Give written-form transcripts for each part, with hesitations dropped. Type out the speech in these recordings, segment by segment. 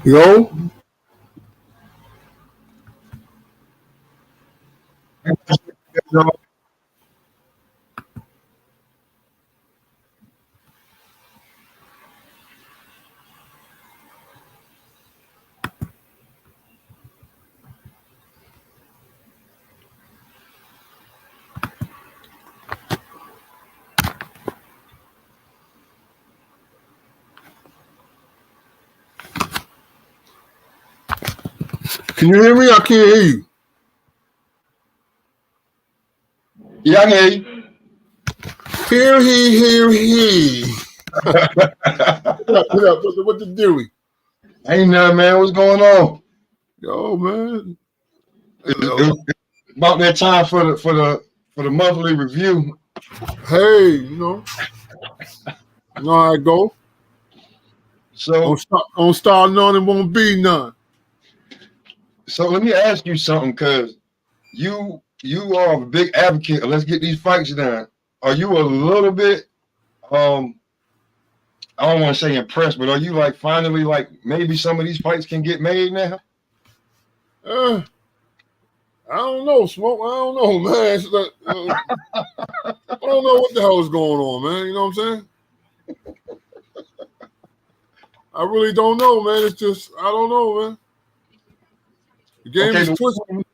Yo, can you hear me? I can't hear you. Yeah, I can hear you. Hear he. What the deal? Ain't nothing, man. What's going on? Yo, man. It's about that time for the monthly review. Hey, you know how I go. So Don't start none and won't be none. so let me ask you something, cause you are a big advocate of let's get these fights done. Are you a little bit I don't want to say impressed, but are you like finally like maybe some of these fights can get made now? I don't know, Smoke. I don't know, man. I don't know what the hell is going on, man. You know what I'm saying? I really don't know, man. It's just I don't know, man. The game is twisted.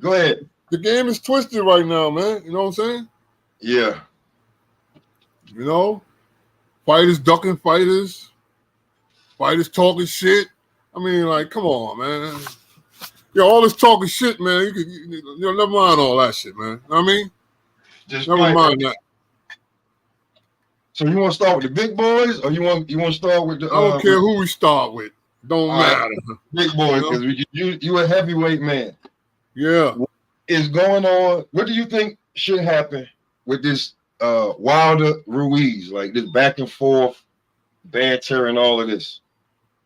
Go ahead. The game is twisted right now, man. You know what I'm saying? Yeah. You know, fighters ducking fighters, fighters talking shit. I mean, like, come on, man. Yo, all this talking shit, man. Never mind all that shit, man. You know what I mean? Just Never mind that. So you want to start with the big boys, or you want to start with the? I don't care who we start with. Don't matter. Big boys, because you a heavyweight man. Yeah. What is going on? What do you think should happen with this Wilder Ruiz, like this back and forth banter and all of this?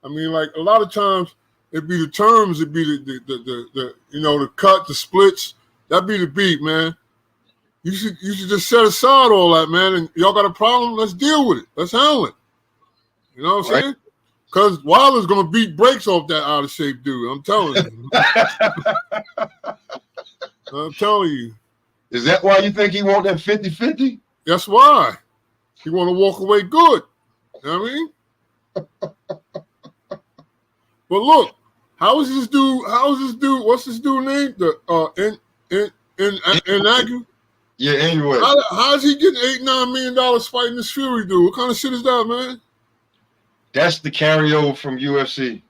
I mean, like a lot of times it'd be the terms, it'd be the cut, the splits. That'd be the beat, man. You should just set aside all that, man. And y'all got a problem? Let's deal with it. Let's handle it. You know what I'm saying? Because Wilder's gonna beat breaks off that out of shape dude. I'm telling you. I'm telling you. Is that why you think he want that 50-50? That's why. He want to walk away good. You know what I mean? But look, how is this dude? What's this dude name? The Nagu? Yeah, anyway. How's he getting $8-9 million fighting this Fury dude? What kind of shit is that, man? That's the carryover from UFC.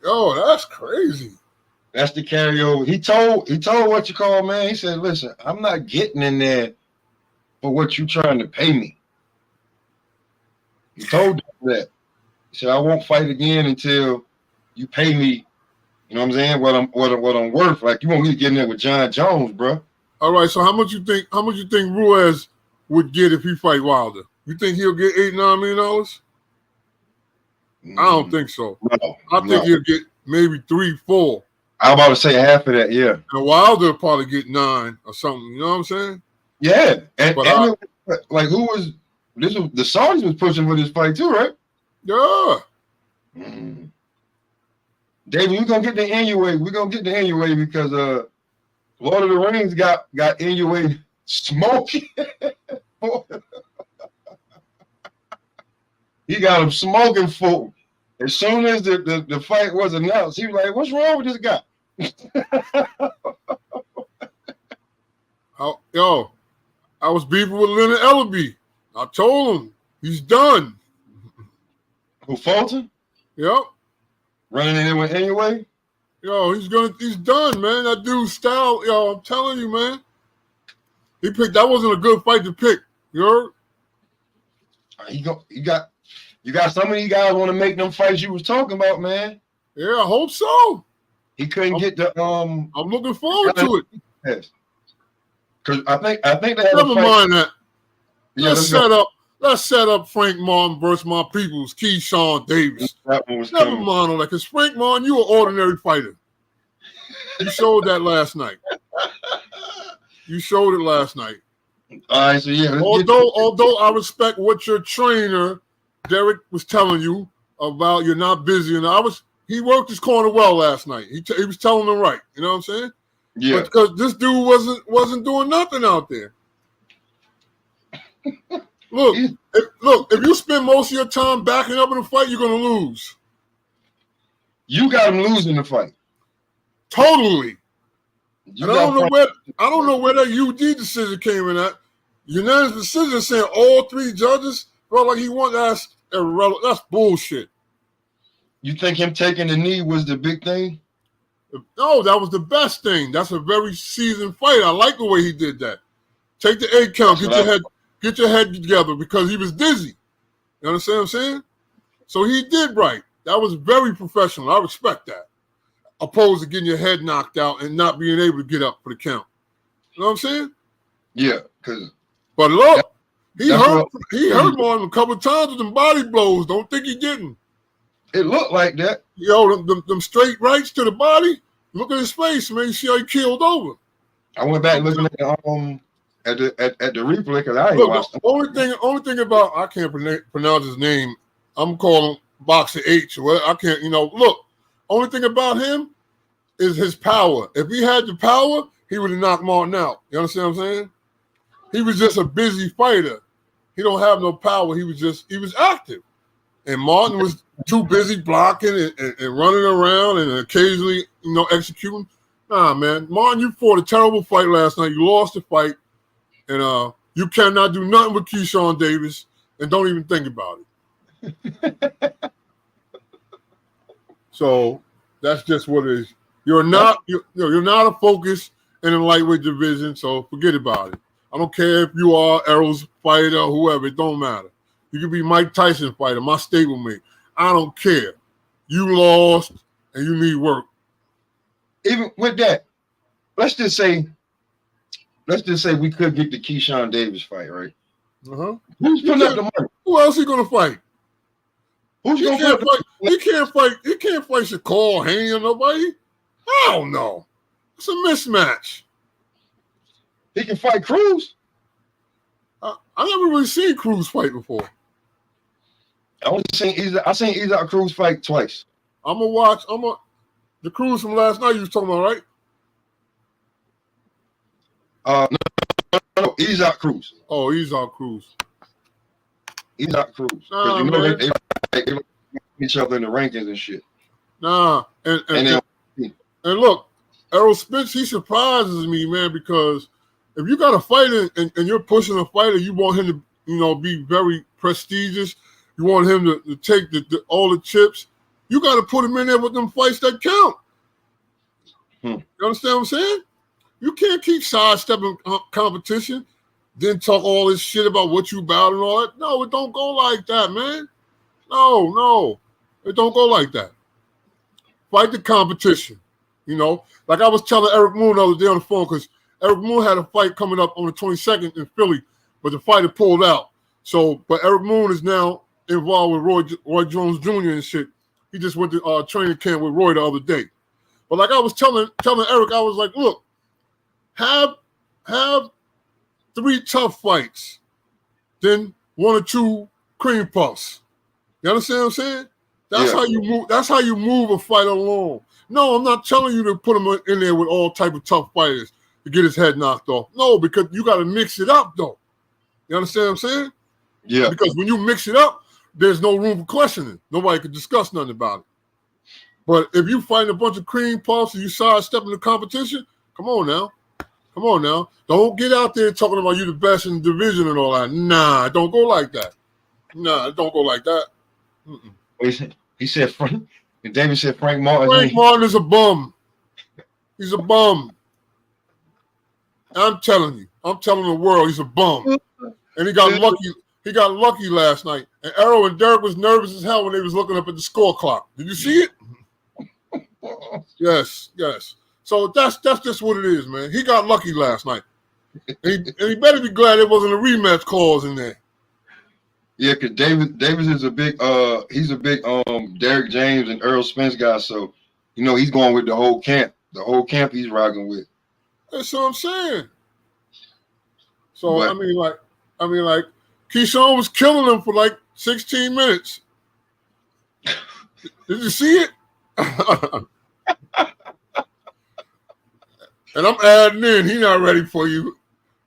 Yo, that's crazy. That's the carryover. He told what you call, man. He said, "Listen, I'm not getting in there for what you trying to pay me." He told them that. He said, "I won't fight again until you pay me." You know what I'm saying? What I'm worth. Like, you want me to get in there with John Jones, bro? All right. So how much you think Ruiz would get if he fight Wilder? You think he'll get $8-9 million? I don't think so. No, I think he'll get maybe 3-4. I'm about to say half of that, yeah. And Wilder will probably get 9 or something. You know what I'm saying? Yeah. Like, who was this? The Saudis was pushing for this fight too, right? Yeah. David, we're gonna get the Inoue. We're gonna get the Inoue because Lord of the Rings got Inoue smoking. He got him smoking for. As soon as the fight was announced, he was like, "What's wrong with this guy?" I was beefing with Leonard Ellaby. I told him he's done. Who, Fulton? Yep. Running in there with Inoue? Yo, he's done, man. That dude's style, yo, I'm telling you, man. That wasn't a good fight to pick. You heard? You got some of these guys want to make them fights you was talking about, man. Yeah, I hope so. He couldn't get the I'm looking forward to it. Yes. Cause I think they had Never mind that. Yeah, Let's set up Frank Martin versus my people's Keyshawn Davis. Never mind all that, because Frank Martin, you an ordinary fighter. You showed that last night. You showed it last night. All right, so yeah. Although I respect what your trainer Derek was telling you, about you're not busy. And he worked his corner well last night. He was telling them right. You know what I'm saying? Yeah. But because this dude wasn't doing nothing out there. Look, if you spend most of your time backing up in a fight, you're gonna lose. You got him losing the fight. Totally. And I don't know where that UD decision came in at. Unanimous decision saying all three judges felt like he won. That's irrelevant. That's bullshit. You think him taking the knee was the big thing? No, that was the best thing. That's a very seasoned fight. I like the way he did that. Take the 8 count. Get your head together because he was dizzy. You understand what I'm saying? So he did right. That was very professional. I respect that. Opposed to getting your head knocked out and not being able to get up for the count. You know what I'm saying? Yeah, but look, he hurt Martin a couple of times with them body blows. Don't think he didn't. It looked like that. Yo, them straight rights to the body. Look at his face, man. You see how he keeled over. I went back looking at the replay because I ain't watched the only thing about I can't pronounce his name. I'm calling him Boxer H. Well, I can't. Look. Only thing about him is his power. If he had the power, he would have knocked Martin out. You understand what I'm saying? He was just a busy fighter. He don't have no power. He was active. And Martin was too busy blocking and running around and occasionally, executing. Nah, man. Martin, you fought a terrible fight last night. You lost the fight. And you cannot do nothing with Keyshawn Davis and don't even think about it. So that's just what it is. You're not a focus in the lightweight division, so forget about it. I don't care if you are Errol's fighter or whoever. It don't matter. You could be Mike Tyson fighter, my stablemate. I don't care. You lost and you need work. Even with that, let's just say we could get the Keyshawn Davis fight, right? Uh-huh. Who's putting up the money? Who else he gonna fight? Who's going to fight? He can't fight Shakur, Haney, or nobody. Hell no. It's a mismatch. He can fight Cruz. I never really seen Cruz fight before. I seen Isaac Cruz fight twice. The Cruz from last night you was talking about, right? No, Isaac Cruz. Oh, Isaac Cruz. Isaac Cruz. Because they each other in the rankings and shit. Nah, and look, Errol Spence, he surprises me, man, because if you got a fighter and you're pushing a fighter, you want him to, be very prestigious. You want him to take all the chips. You got to put him in there with them fights that count. You understand what I'm saying? You can't keep sidestepping competition, then talk all this shit about what you about and all that. No, it don't go like that, man. No. It don't go like that. Fight the competition. Like I was telling Eric Moon the other day on the phone, because Eric Moon had a fight coming up on the 22nd in Philly, but the fighter pulled out. So, but Eric Moon is now involved with Roy Jones Jr. and shit. He just went to training camp with Roy the other day. But like I was telling Eric, I was like, look, have 3 tough fights, then 1 or 2 cream puffs. You understand what I'm saying? That's how you move. That's how you move a fight along. No, I'm not telling you to put him in there with all type of tough fighters to get his head knocked off. No, because you got to mix it up, though. You understand what I'm saying? Yeah. Because when you mix it up, there's no room for questioning. Nobody could discuss nothing about it. But if you fight a bunch of cream puffs and you sidestepping the competition, come on now. Don't get out there talking about you the best in the division and all that. Nah, don't go like that. Nah, don't go like that. He said Frank. And David said Frank Martin. Frank Martin is a bum. He's a bum. I'm telling the world he's a bum. And he got lucky. He got lucky last night. And Errol and Derek was nervous as hell when they was looking up at the score clock. Did you see it? Yes. So that's just what it is, man. He got lucky last night. And he better be glad there wasn't a rematch clause in there. Yeah, because Davis is a big Derek James and Earl Spence guy, so he's going with the whole camp. The whole camp he's rocking with. That's what I'm saying. So but, I mean like Keyshawn was killing him for like 16 minutes. Did you see it? And I'm adding in. He not ready for you.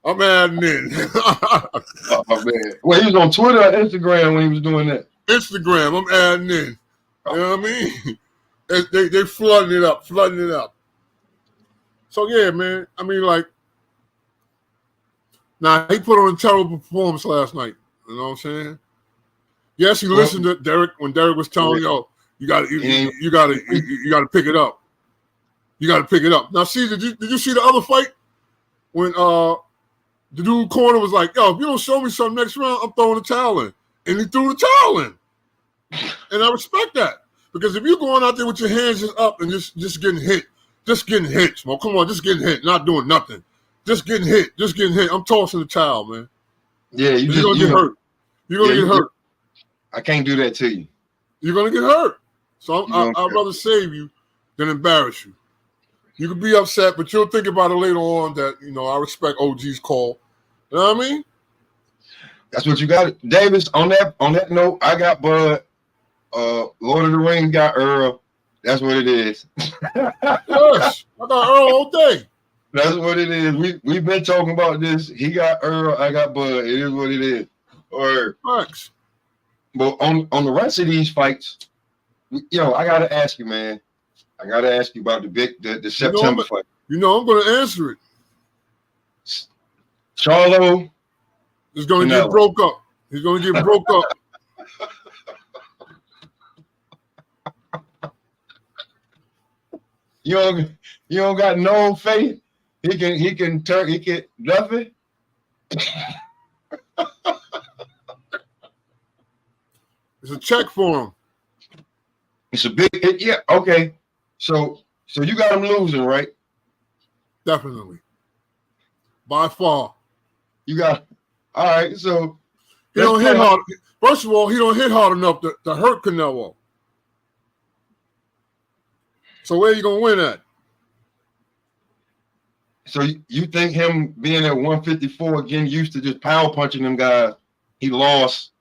I'm adding in. Oh man. Well, he was on Twitter or Instagram when he was doing that. Instagram. I'm adding in. You know what I mean? They flooding it up. So yeah, man. I mean, like, now he put on a terrible performance last night. You know what I'm saying? Yes, he listened to Derek when Derek was telling you, you got to pick it up. You got to pick it up. Now, see, did you see the other fight when the dude corner was like, yo, if you don't show me something next round, I'm throwing the towel in, and he threw the towel in, and I respect that because if you're going out there with your hands just up and just getting hit, Smoke, come on, just getting hit, not doing nothing, just getting hit, I'm tossing the towel, man. Yeah, you're gonna get hurt. You're gonna get hurt. I can't do that to you. You're gonna get hurt. So I'd rather save you than embarrass you. You could be upset, but you'll think about it later on that, I respect OG's call. You know what I mean? That's what you got. Davis, on that note, I got Bud. Lord of the Rings got Earl. That's what it is. Yes, I got Earl all day. That's what it is. We've been talking about this. He got Earl, I got Bud. It is what it is. Thanks. But on the rest of these fights, I gotta ask you, man. I gotta ask you about the September fight. I'm gonna answer it. Charlo is gonna get broke up. He's gonna get broke up. You don't got no faith. He can nothing. It's a check for him. It's a big yeah. Okay, so you got him losing, right? Definitely, by far. You got all right. So he don't hit hard. First of all, he don't hit hard enough to hurt Canelo. So where you gonna win at? So you think him being at 154 getting used to just power punching them guys, he lost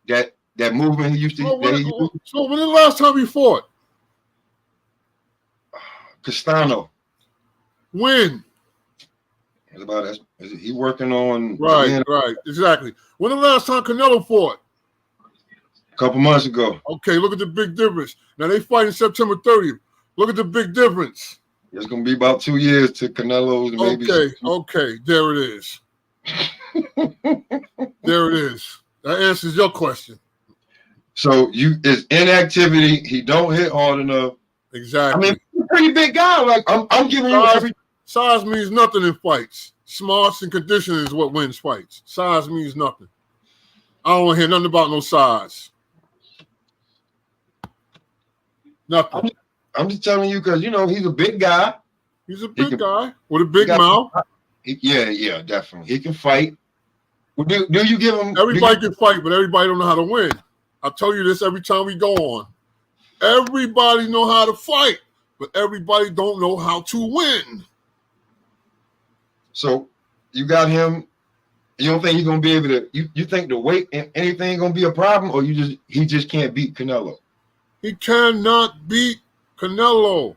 that movement he used to. So when the last time he fought? Castano. When? It's about is he working on right, exactly. When the last time Canelo fought? A couple months ago. Okay, look at the big difference. Now they fighting September 30th. Look at the big difference. It's gonna be about 2 years to Canelo's. Maybe. Okay, there it is. There it is. That answers your question. So it's inactivity. He don't hit hard enough. Exactly. I mean, he's a pretty big guy. Like I'm giving you size means nothing in fights. Smarts and conditioning is what wins fights. Size means nothing. I don't want to hear nothing about no size. Nothing. I'm just telling you because he's a big guy. He's a big guy with a big mouth. Yeah, definitely. He can fight. Well, do you give him? Everybody can fight, but everybody don't know how to win. I tell you this every time we go on. Everybody know how to fight, but everybody don't know how to win. So you got him. You don't think he's gonna be able to? You think the weight and anything gonna be a problem, or he just can't beat Canelo? He cannot beat Canelo.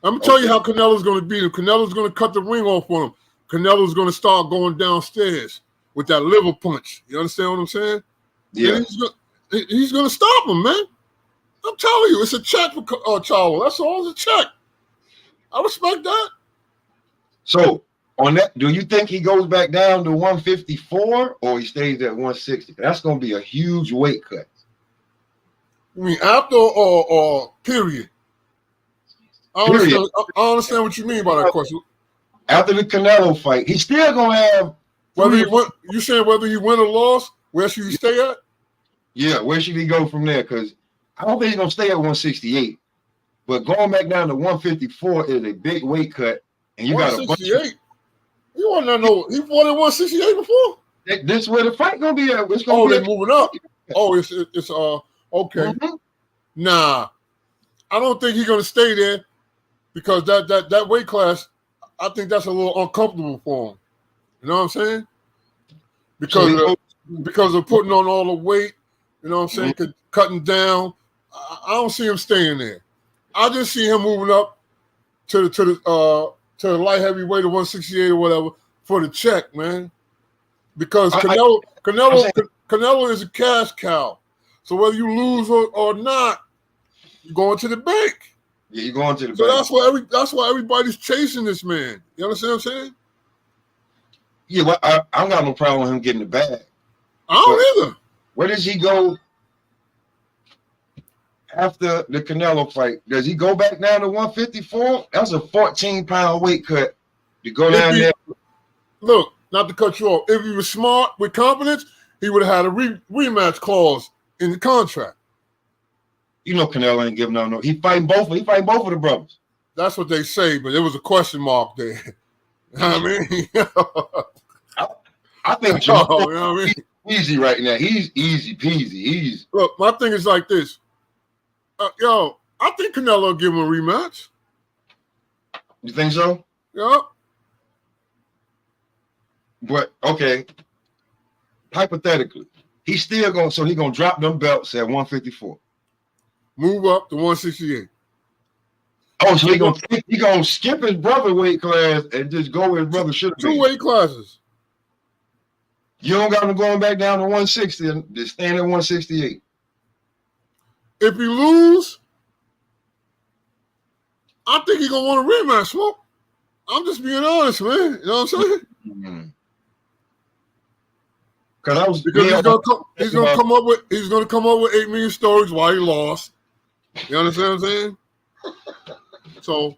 I'm gonna tell you how Canelo's gonna beat him. Canelo's gonna cut the ring off on him. Canelo's gonna start going downstairs with that liver punch. You understand what I'm saying? Yeah. He's gonna stop him, man. I'm telling you, it's a check for Charlo. That's all. It's a check. I respect that. So on that, do you think he goes back down to 154 or he stays at 160? That's gonna be a huge weight cut. I mean, after or period? I understand what you mean by that question. After the Canelo fight, he's still gonna have. You saying whether he win or lost, where should he stay at? Yeah, where should he go from there? Because I don't think he's gonna stay at 168. But going back down to 154 is a big weight cut, and you got a bunch. He wasn't he fought at 168 before. This is where the fight gonna be at. It's gonna they're moving up. Oh, it's okay. Mm-hmm. Nah, I don't think he's gonna stay there because that weight class, I think that's a little uncomfortable for him. You know what I'm saying? Because because of putting on all the weight. You know what I'm saying? Cutting down. I don't see him staying there. I just see him moving up to the light heavyweight of 168 or whatever for the check, man. Because Canelo is a cash cow. So whether you lose or not, you're going to the bank. Yeah, you're going to the so bank. That's why everybody's chasing this man. You understand what I'm saying? Yeah, well, I don't got no problem with him getting the bag. I don't either. Where does he go after the Canelo fight? Does he go back down to 154? That's a 14-pound weight cut to go down there. Look, not to cut you off. If he was smart with confidence, he would have had a rematch clause in the contract. You know, Canelo ain't giving no. He fighting both of the brothers. That's what they say, but there was a question mark there. You know what I mean? I think you know what I mean? Easy right now. He's easy peasy. Look, my thing is like this. I think Canelo will give him a rematch. You think so? Yeah. But okay, hypothetically, he's still gonna drop them belts at 154. Move up to 168. Oh, so he gonna skip his brother weight class and just go where his brother should have been. 2 weight classes. You don't got him going back down to 160 and just stand at 168. If he lose, I think he's gonna want a rematch, Smoke. I'm just being honest, man. You know what I'm saying? Mm-hmm. Because he's gonna come up with 8 million stories why he lost. You understand what I'm saying? So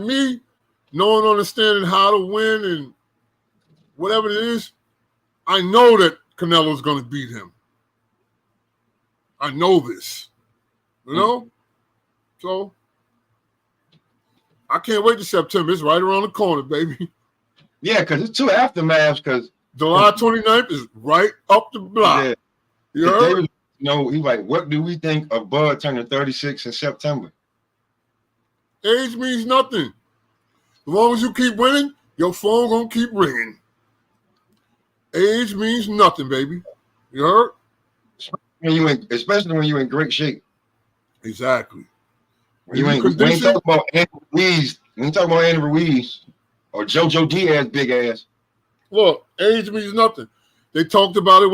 me knowing, understanding how to win and whatever it is, I know that Canelo's gonna beat him. I know this. You know? So I can't wait to September. It's right around the corner, baby. Yeah, because it's 2 aftermaths. Because July 29th is right up the block. Yeah. You heard? He's like, what do we think of Bud turning 36 in September? Age means nothing. As long as you keep winning, your phone gonna keep ringing. Age means nothing, baby. You heard? Especially when you're in great shape. Exactly. When you ain't talking about Andy Ruiz. We ain't talking about Andy Ruiz or JoJo Diaz big ass. Look, age means nothing. They talked about it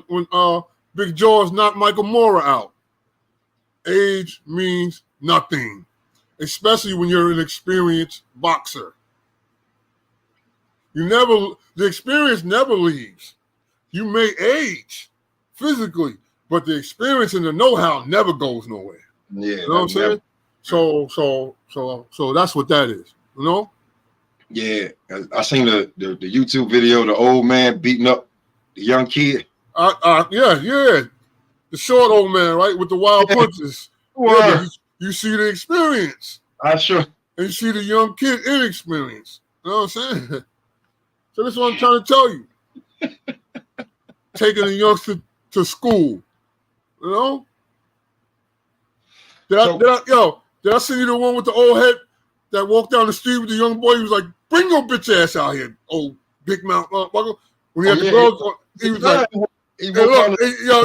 when Big Jaws knocked Michael Moorer out. Age means nothing, especially when you're an experienced boxer. The experience never leaves. You may age physically, but the experience and the know-how never goes nowhere. Yeah, you know what I'm saying? So that's what that is. You know? Yeah, I seen the YouTube video, the old man beating up the young kid. Yeah. The short old man, right, with the wild punches. Yeah, you see the experience. Sure. And you see the young kid inexperience. You know what I'm saying? So that's what I'm trying to tell you. Taking the youngster to school. You know? Did I send you the one with the old head that walked down the street with the young boy? He was like, bring your bitch ass out here, old big mouth motherfucker. When he had the girls on, he was like,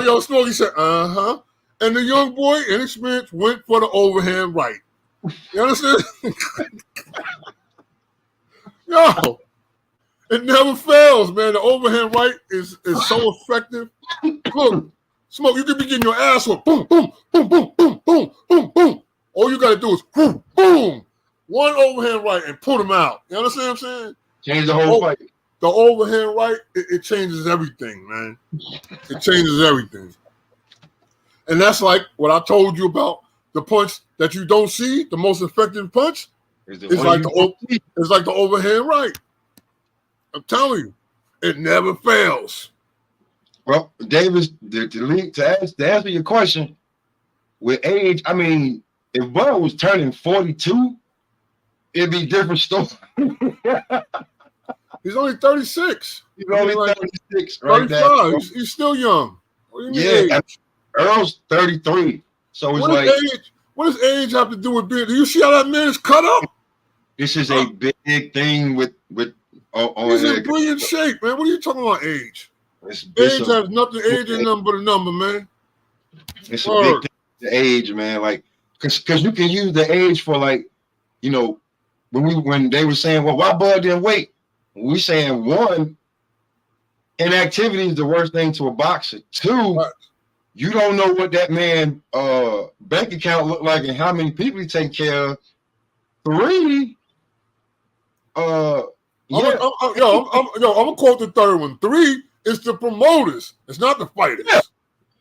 yo, Smokey said, uh-huh. And the young boy, inexperienced, went for the overhand right. You understand? Yo, it never fails, man. The overhand right is so effective. Look, Smoke, you could be getting your ass whooped. Boom, boom, boom, boom, boom, boom, boom, boom. All you got to do is boom, boom. One overhand right and put him out. You understand what I'm saying? Change the whole fight. The overhand right, it changes everything, man. It changes everything. And that's like what I told you about the punch that you don't see, the most effective punch. It's like the overhand right. I'm telling you, it never fails. Well, Davis, to answer your question, with age, I mean, if Bud was turning 42, it'd be a different story. He's only 36. He's only 36, right? 35. He's still young. What do you mean age? Earl's 33. So it's what does age have to do with being? Do you see how that man is cut up? This is a big thing with He's in brilliant shape, man. What are you talking about age? Age has nothing. Age ain't nothing but a number, man. It's a big thing. The age, man. Like, cause you can use the age for like, you know, when they were saying, well, why Bud didn't wait? We saying one, inactivity is the worst thing to a boxer. Two, you don't know what that man bank account look like and how many people he take care of. Three, I'm gonna quote the third one. 3 is the promoters. It's not the fighters. Yeah.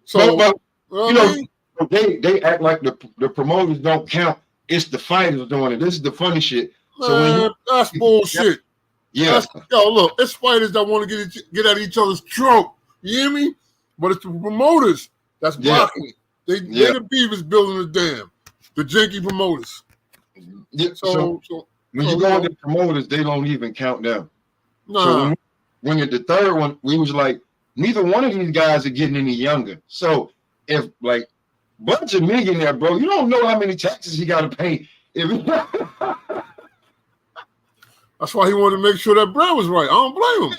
So but they act like the promoters don't count. It's the fighters doing it. This is the funny shit. Man, so that's bullshit. Yeah. Look, it's fighters that want to get at each other's throat. You hear me? But it's the promoters that's blocking it. They the beavers building the dam. The janky promoters. Yeah. So when you go with the promoters, they don't even count down. Nah. So when the third one, we was like, neither one of these guys are getting any younger. So if like Bud's a millionaire, bro, you don't know how many taxes he got to pay. That's why he wanted to make sure that bread was right. I don't blame him.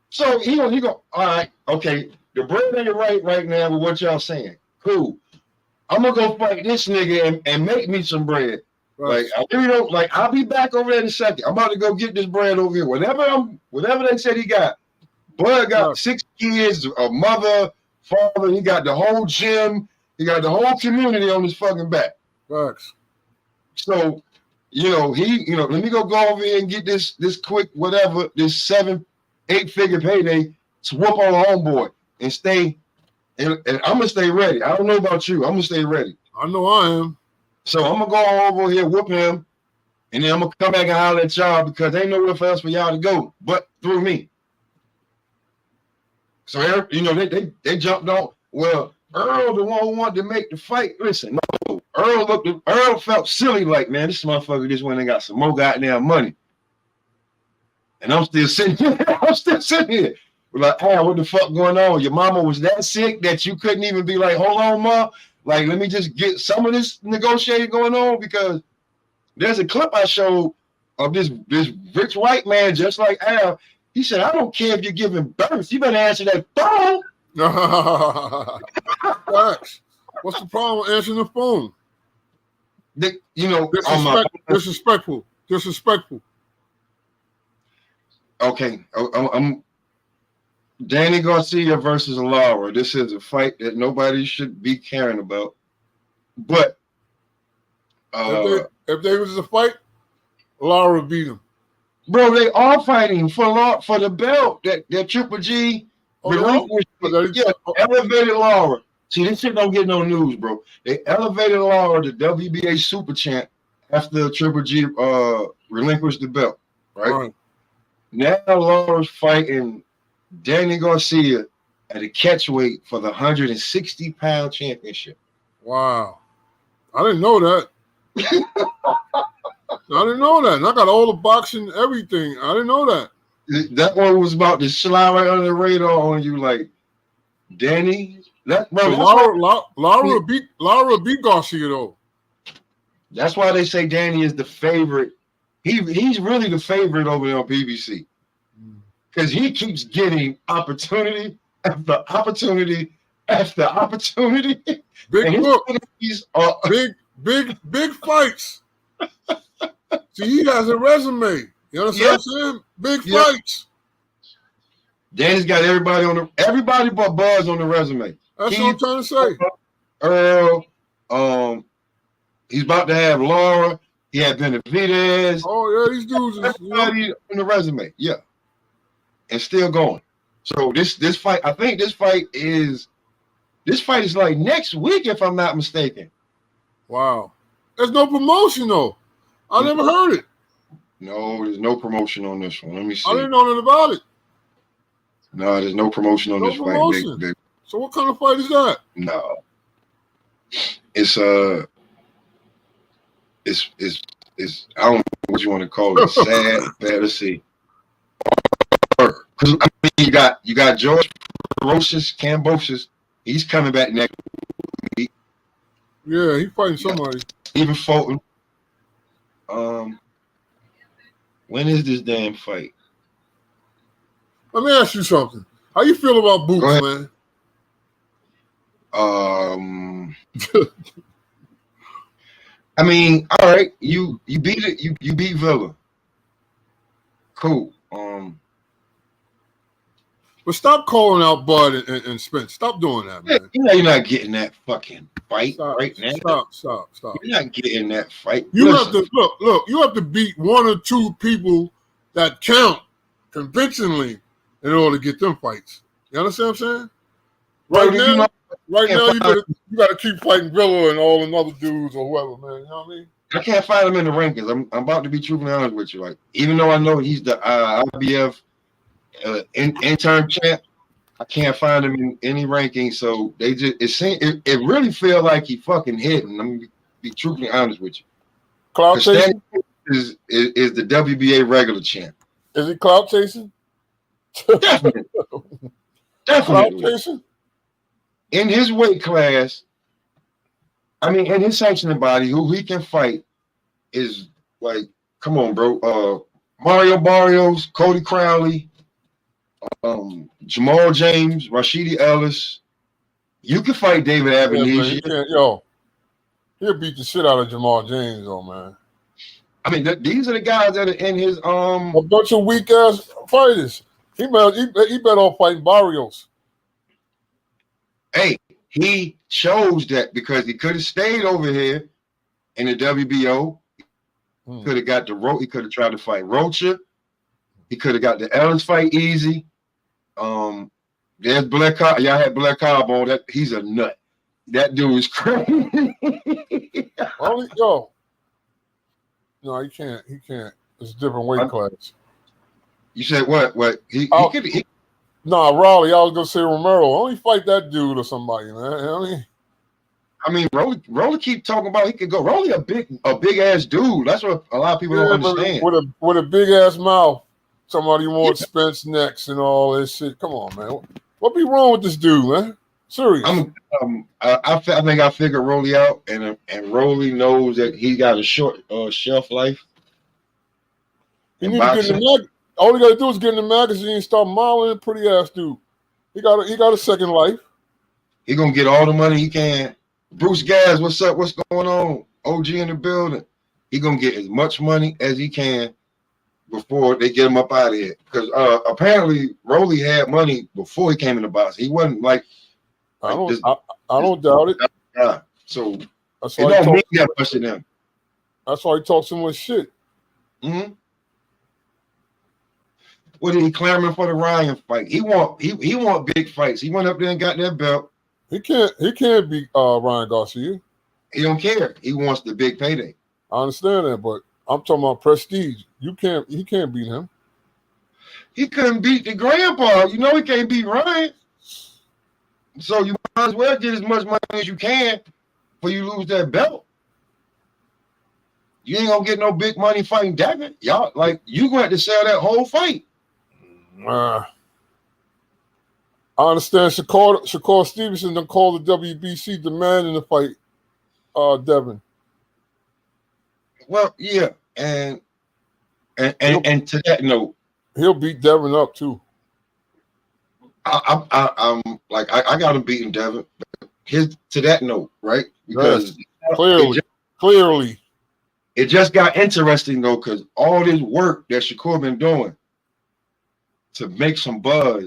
So he go, all right, okay, the bread ain't right now with what y'all saying. Cool. I'm gonna go fight this nigga and make me some bread. Right. Like I really don't like. I'll be back over there in a second. I'm about to go get this bread over here. Whatever they said he got. Bud got 6 kids, a mother, father. He got the whole gym. He got the whole community on his fucking back. Facts. So, let me go over here and get this quick whatever, this 7-8 figure payday to whoop on homeboy and stay. And I'm gonna stay ready. I don't know about you. I'm gonna stay ready. I know I am. So I'm gonna go over here, whoop him, and then I'm gonna come back and holler at y'all because ain't nowhere else for y'all to go but through me. So they jumped on. Well, Earl, the one who wanted to make the fight. Listen, no, Earl felt silly, like, man, this motherfucker just went and got some more goddamn money. And I'm still sitting here. Like, hey, what the fuck going on? Your mama was that sick that you couldn't even be like, hold on, ma. Like, let me just get some of this negotiating going on, because there's a clip I showed of this rich white man just like Al. He said, I don't care if you're giving birth. You better answer that phone. Facts. What's the problem with answering the phone? Disrespectful. Okay. I'm Danny Garcia versus Lara. This is a fight that nobody should be caring about. But if they was a fight, Lara beat him. Bro, they are fighting for the belt. That Triple G elevated Lara. See, this shit don't get no news, bro. They elevated Lara to WBA super champ after Triple G relinquished the belt. Right? Now Lara's fighting Danny Garcia at a catchweight for the 160-pound championship. Wow. I didn't know that. I didn't know that. And I got all the boxing, everything. I didn't know that. That one was about to slide right under the radar on you, like, Danny. Lara beat Garcia, though. That's why they say Danny is the favorite. He's really the favorite over there on BBC. Because he keeps getting opportunity after opportunity after opportunity. Big fights. See, he has a resume. You understand what I'm saying? Big fights. Danny's got everybody but Buzz on the resume. That's what I'm trying to say. Earl, he's about to have Lara. He had Benavidez. Oh yeah, these dudes everybody on the resume. Yeah. And still going. So this fight, I think this fight is like next week, if I'm not mistaken. Wow. There's no promotion though. I never heard it. No, there's no promotion on this one. Let me see. I didn't know nothing about it. No, there's no promotion on this fight. Big. So what kind of fight is that? No. It's I don't know what you want to call it. Sad fantasy. Because you got George Kambosos. He's coming back next week. Yeah, he's fighting somebody. Stephen Fulton. When is this damn fight? Let me ask you something. How you feel about Boots, man? I mean, all right, you beat it. You beat Villa. Cool. But stop calling out Bud and Spence. Stop doing that, man. You know you're not getting that fucking fight Stop, right now. Stop. You're not getting that fight. You have to look. You have to beat one or two people that count convincingly in order to get them fights. You understand what I'm saying? Right now, you gotta keep fighting Villa and all them other dudes or whoever, man. You know what I mean? I can't find him in the rankings. I'm about to be truthfully honest with you. Like, even though I know he's the IBF intern champ, I can't find him in any rankings. So they just it really feel like he fucking hidden. I'm gonna be truthfully honest with you. Clout chasing is the WBA regular champ. Is he clout chasing? Definitely. Clout chasing? In his weight class, I mean, in his sanctioning body, who he can fight is like, come on, bro. Mario Barrios, Cody Crowley, Jamal James, Rashidi Ellis. You can fight David Avenir. He'll beat the shit out of Jamal James, though, man. I mean, these are the guys that are in his a bunch of weak ass fighters. He better off fighting Barrios. Hey, he chose that because he could have stayed over here in the WBO. Could have got the he could have tried to fight Rocha. He could have got the Ellis fight easy. There's Black Cobb. Y'all had Black Cobb on that. He's a nut. That dude is crazy. No, he can't. It's a different weight class. You said what? What? Nah, Raleigh. I was gonna say Romero. Only fight that dude or somebody, man. I mean, Rolly keep talking about he could go. Rolly a big ass dude. That's what a lot of people don't understand. With a big ass mouth. Somebody wants Spence next and all this shit. Come on, man. What be wrong with this dude, man? Serious. I think I figured Rolly out, and Rolly knows that he got a short shelf life. He need to get in the all he got to do is get in the magazine and start modeling a pretty ass dude. He got a second life. He gonna get all the money he can. Bruce Gaz, what's up? What's going on? OG in the building. He gonna get as much money as he can before they get him up out of here. Because apparently Rolly had money before he came in the box. He wasn't like I don't doubt it. So that's why it don't mean that much to them. That's why he talks so much shit. Mm-hmm. What did he clamoring for the Ryan fight? He want big fights. He went up there and got that belt. He can't beat Ryan Garcia. He don't care. He wants the big payday. I understand that, but I'm talking about prestige. He can't beat him. He couldn't beat the grandpa. You know he can't beat Ryan. So you might as well get as much money as you can before you lose that belt. You ain't gonna get no big money fighting Devin. Y'all you gonna have to sell that whole fight. I understand Shakur Stevenson done called the WBC demanding to fight Devin. Well, yeah, and to that note, he'll beat Devin up too. I'm like I got him beating Devin. To that note, right? Because clearly, it just got interesting though, because all this work that Shakur been doing to make some buzz.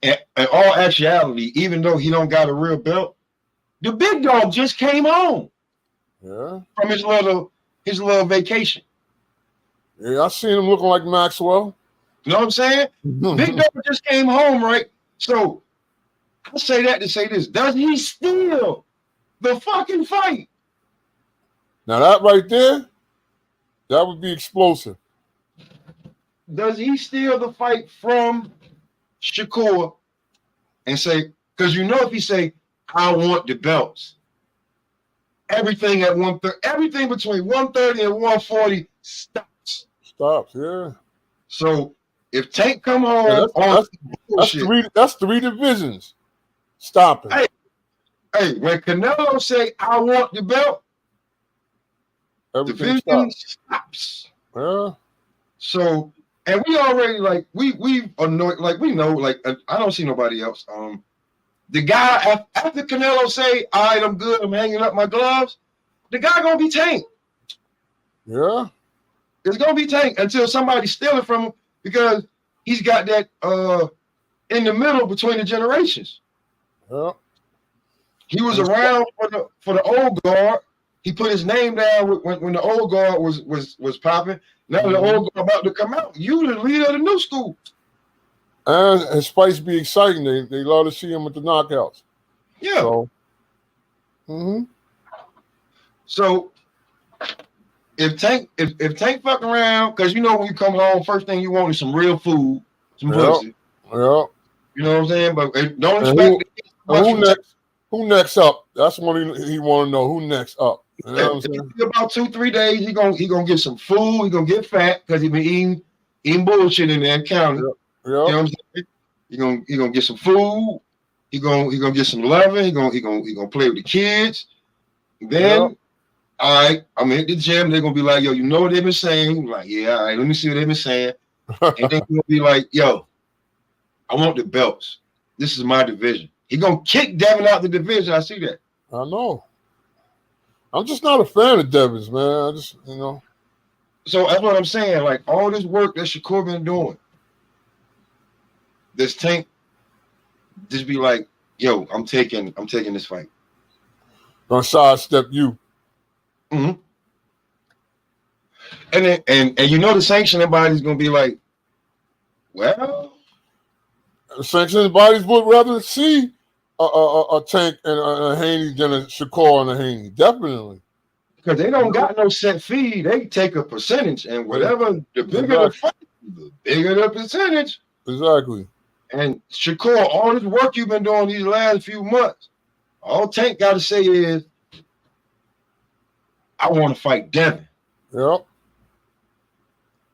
In all actuality, even though he don't got a real belt, the big dog just came home. Yeah. From his little vacation. Yeah, I seen him looking like Maxwell. You know what I'm saying? Big dog just came home, right? So I say that to say this: does he steal the fucking fight? Now that right there, that would be explosive. Does he steal the fight from Shakur and say, because if he say, I want the belts, everything at 130, everything between 130 and 140 stops. Yeah. So if Tank come home that's three divisions stopping. Hey, when Canelo say, I want the belt, everything division stops. Yeah. So And we already like we annoyed, like we know, like I don't see nobody else. The guy after Canelo say, "All right, I'm good. I'm hanging up my gloves." The guy gonna be Tank. Yeah. It's gonna be Tank until somebody steal it from him because he's got that in the middle between the generations. Yeah. He was around for the old guard. He put his name down when the old guard was popping. Now the old guard about to come out. You the leader of the new school. And his fights be exciting. They love to see him with the knockouts. Yeah. So if Tank fuck around, because you know when you come home, first thing you want is some real food, some pussy. Yeah. You know what I'm saying? But don't expect who next up? That's what he want to know. Who next up? You know what I'm saying? About 2-3 days, he gonna get some food. He gonna get fat because he been eating bullshit in that county. Yep. You know what I'm saying? He gonna get some food. He gonna get some loving. He gonna play with the kids. Then, all right, I'm gonna hit the gym. They're gonna be like, yo, you know what they've been saying? Like, yeah, all right, let me see what they've been saying. And then he's gonna be like, yo, I want the belts. This is my division. He gonna kick Devin out the division. I see that. I know. I'm just not a fan of Devins, man. I just, So that's what I'm saying. Like all this work that Shakur been doing, this Tank just be like, yo, I'm taking this fight. Gonna sidestep you. Mm-hmm. And then, and you know the sanctioning body's gonna be like, well, the sanctioning bodies would rather see a Tank and a Haney than a Shakur and a Haney, definitely. Because they don't got no set fee. They take a percentage, and whatever the bigger the fight, the bigger the percentage. Exactly. And Shakur, all this work you've been doing these last few months, all Tank got to say is, I want to fight Devin. Yep.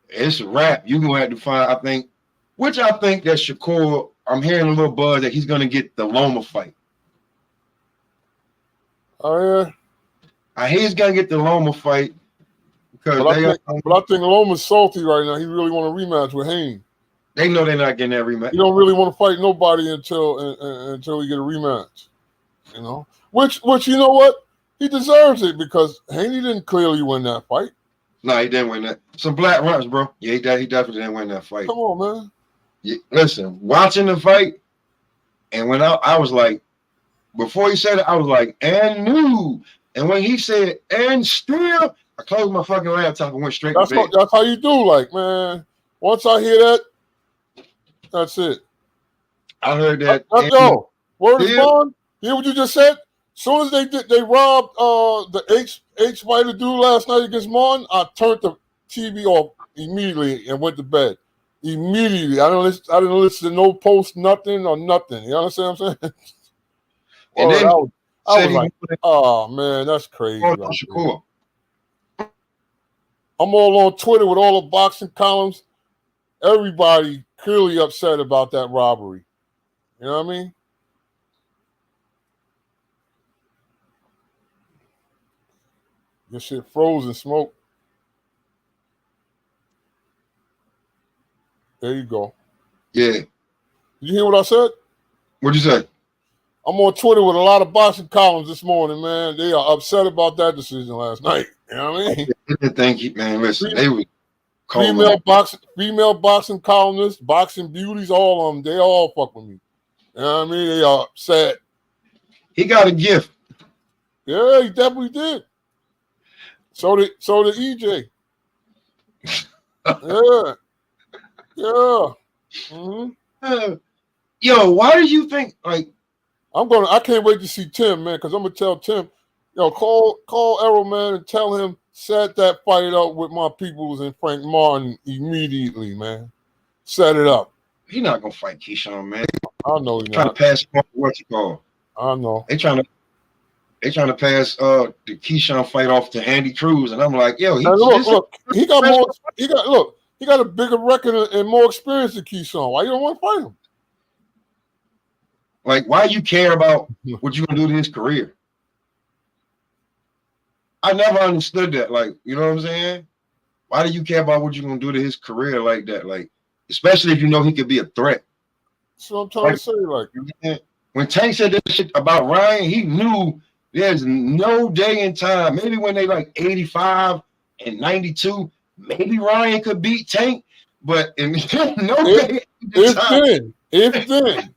It's a wrap. You're going to have to find, I think that Shakur, I'm hearing a little buzz that he's going to get the Loma fight. Oh, yeah. I hear he's going to get the Loma fight because but I think Loma's salty right now. He really want a rematch with Haney. They know they're not getting that rematch. He don't really want to fight nobody until he get a rematch. You know? Which you know what? He deserves it because Haney didn't clearly win that fight. No, he didn't win that. Some black runs, bro. Yeah, he definitely didn't win that fight. Come on, man. Yeah, listen, watching the fight, and when I was like, before he said it, I was like, and new. And when he said, and still, I closed my fucking laptop and went straight to bed. That's how you do, like, man. Once I hear that, that's it. I heard that. Let's go. Word is bond. Hear what you just said? As soon as they robbed the H fighter dude last night against Martin, I turned the TV off immediately and went to bed. Immediately. I didn't listen to no post, nothing or nothing. You understand what I'm saying? And then I was like, oh man, that's crazy. Shakur. I'm all on Twitter with all the boxing columns. Everybody clearly upset about that robbery. You know what I mean? Your shit froze in smoke. There you go. Yeah. Did you hear what I said? What'd you say? I'm on Twitter with a lot of boxing columns this morning, man. They are upset about that decision last night. You know what I mean? Thank you, man. Listen, they were female boxing columnists, boxing beauties, all of them, they all fuck with me. You know what I mean? They are upset. He got a gift. Yeah, he definitely did. So did EJ. Yeah. Yeah. Mm-hmm. Yo, why do you think like I can't wait to see Tim, man, because I'm gonna tell Tim, call Errol, man, and tell him set that fight up with my peoples and Frank Martin immediately, man. Set it up. He's not gonna fight Keyshawn, man. I know he's trying to pass what you call. I know. They trying to pass the Keyshawn fight off to Andy Cruz, and I'm like, yo, he got a bigger record and more experience than Keyshawn. Why you don't want to fight him? Like, why you care about what you're gonna do to his career? I never understood that. Like, you know what I'm saying? Why do you care about what you're gonna do to his career like that? Like, especially if you know he could be a threat. That's what I'm trying to say. Like, when Tank said this shit about Ryan, he knew there's no day in time. Maybe when they like 85 and 92, maybe Ryan could beat Tank, but in no day in time. If then.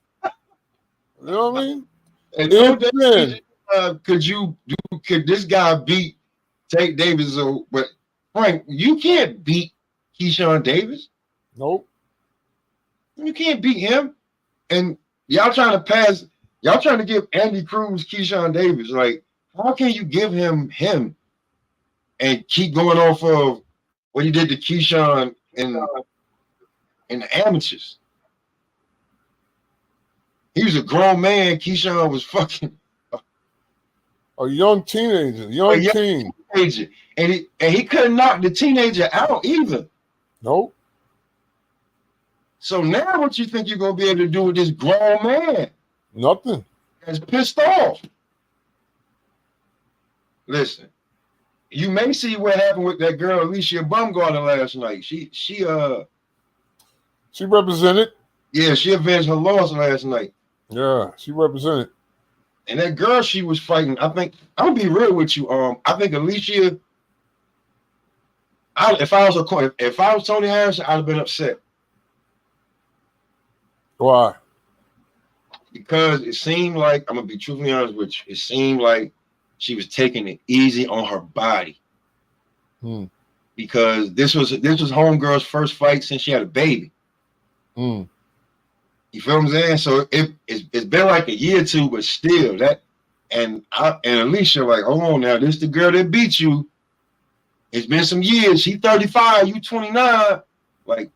You know what I mean? And no day could this guy beat Tank Davis? But Frank, you can't beat Keyshawn Davis. Nope. You can't beat him. And y'all trying to give Andy Cruz Keyshawn Davis. Like, how can you give him and keep going off of what he did to Keyshawn in the amateurs? He was a grown man. Keyshawn was fucking a young teenager, teen. Teenager. And he couldn't knock the teenager out either. Nope. So now what you think you're going to be able to do with this grown man? Nothing. That's pissed off. Listen, you may see what happened with that girl Alicia Bumgarner last night. She represented. Yeah, she avenged her loss last night. Yeah, she represented. And that girl she was fighting, I think, I'll be real with you. I think Alicia, if I was Tony Harrison, I'd have been upset. Why? Because it seemed like, I'm gonna be truthfully honest with you, it seemed like she was taking it easy on her body. Because this was homegirl's first fight since she had a baby. You feel what I'm saying? So it's been like a year or two, but still that and Alicia, like, hold on now, this the girl that beat you. It's been some years. She 35, you 29. Like,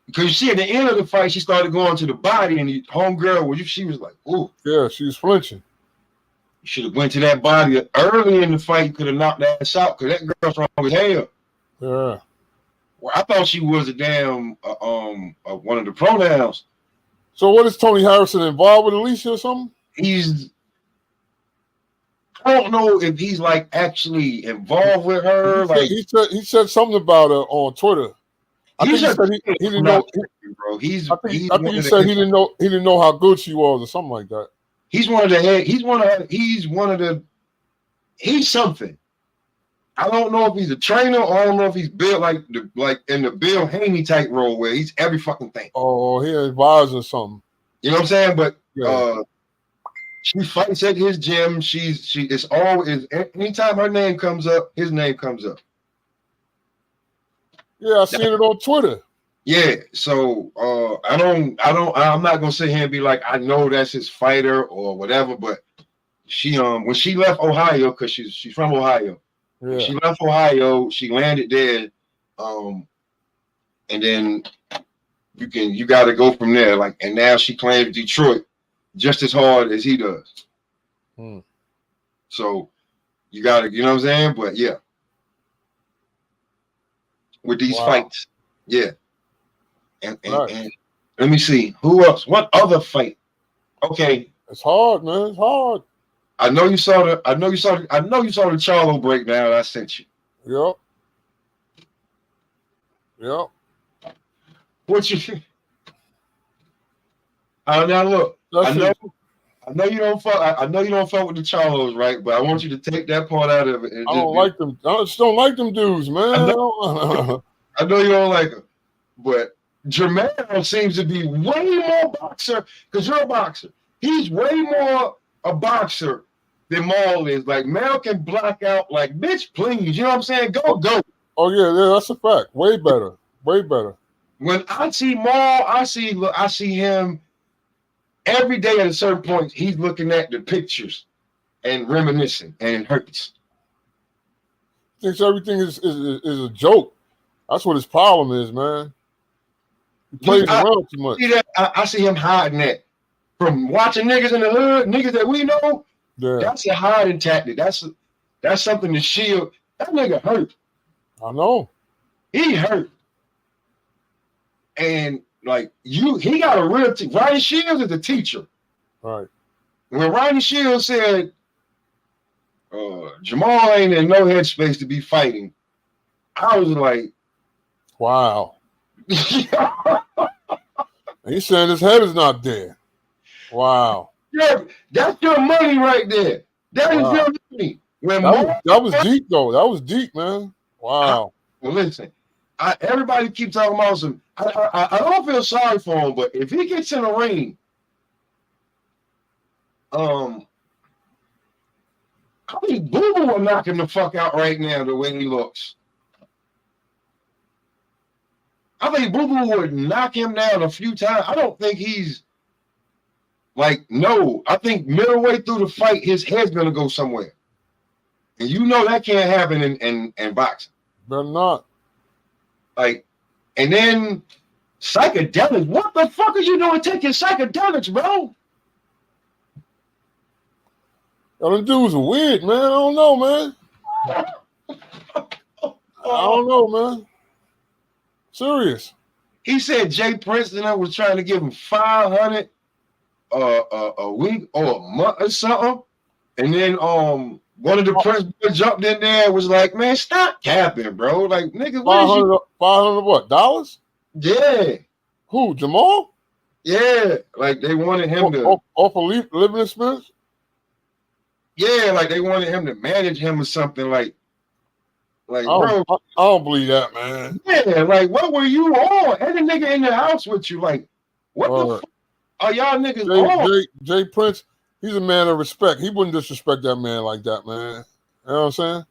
because you see at the end of the fight, she started going to the body, and the homegirl, she was like, ooh. Yeah, she was flinching. You should have went to that body early in the fight. You could have knocked that ass out because that girl's strong as hell. Yeah. Well, I thought she was a damn one of the pronouns. So what is Tony Harrison involved with Alicia or something? I don't know if he's like actually involved with her. He said something about her on Twitter. I think he didn't know. Bro, he said he didn't know how good she was or something like that. He's one of the he's something. I don't know if he's a trainer or I don't know if he's built like in the Bill Haney type role where he's every fucking thing. Oh, he advised or something. You know what I'm saying? But she fights at his gym. It's always anytime her name comes up, his name comes up. Yeah, I seen it on Twitter. Yeah, so I'm not gonna sit here and be like, I know that's his fighter or whatever, but she when she left Ohio, because she's from Ohio. Yeah. When she left Ohio, she landed there, and then you gotta go from there. Like, and now she claims Detroit just as hard as he does. So you gotta, you know what I'm saying? But yeah. With these fights. Yeah. And let me see. Who else? What other fight? Okay. It's hard, man. It's hard. I know you saw the Charlo breakdown I sent you. Yep. What you think? Now look, I know you don't fuck with the Charlos, right? But I want you to take that part out of it. I don't like them. I just don't like them dudes, man. I know you don't like them, but Jermell seems to be way more boxer because you're a boxer. He's way more a boxer than Maul is. Like, Mal can block out, like, bitch, please. You know what I'm saying? Go. Oh yeah, that's a fact. Way better. When I see Maul, I see him every day at a certain point. He's looking at the pictures and reminiscing, and it hurts. Thinks everything is a joke. That's what his problem is, man. He plays around too much. I see him hiding that from watching niggas in the hood, niggas that we know. Yeah. That's a hiding tactic. That's something to shield. That nigga hurt. I know. He hurt. And like he got a real Ryan Shields is a teacher. Right. When Ryan Shields said Jamal ain't in no headspace to be fighting, I was like, wow. He's saying his head is not there. Wow. Yeah, that's your money right there. That is your money. That was deep though. That was deep, man. Wow. Well, listen, everybody keep talking about some. I don't feel sorry for him, but if he gets in the ring, I think Boo Boo will knock him the fuck out right now. The way he looks, I think Boo Boo would knock him down a few times. I don't think he's like no. I think middleway through the fight, his head's gonna go somewhere, and you know that can't happen in boxing. Better not. Like, and then psychedelics. What the fuck are you doing taking psychedelics, bro? Them dudes are weird, man. I don't know, man. I don't know, man. Serious. He said Jay Princeton was trying to give him $500 a week or a month or something, and then one of the Prince boys jumped in there and was like, "Man, stop capping, bro! Like, nigga, what $500 what? Dollars? Yeah. Who? Jamal? Yeah, like they wanted him to off a living expense. Yeah, like they wanted him to manage him or something. Like bro, I don't believe that, man. Yeah, like what were you on? And the nigga in the house with you, like what the fuck are y'all niggas on? Jay Prince, he's a man of respect. He wouldn't disrespect that man like that, man. You know what I'm saying?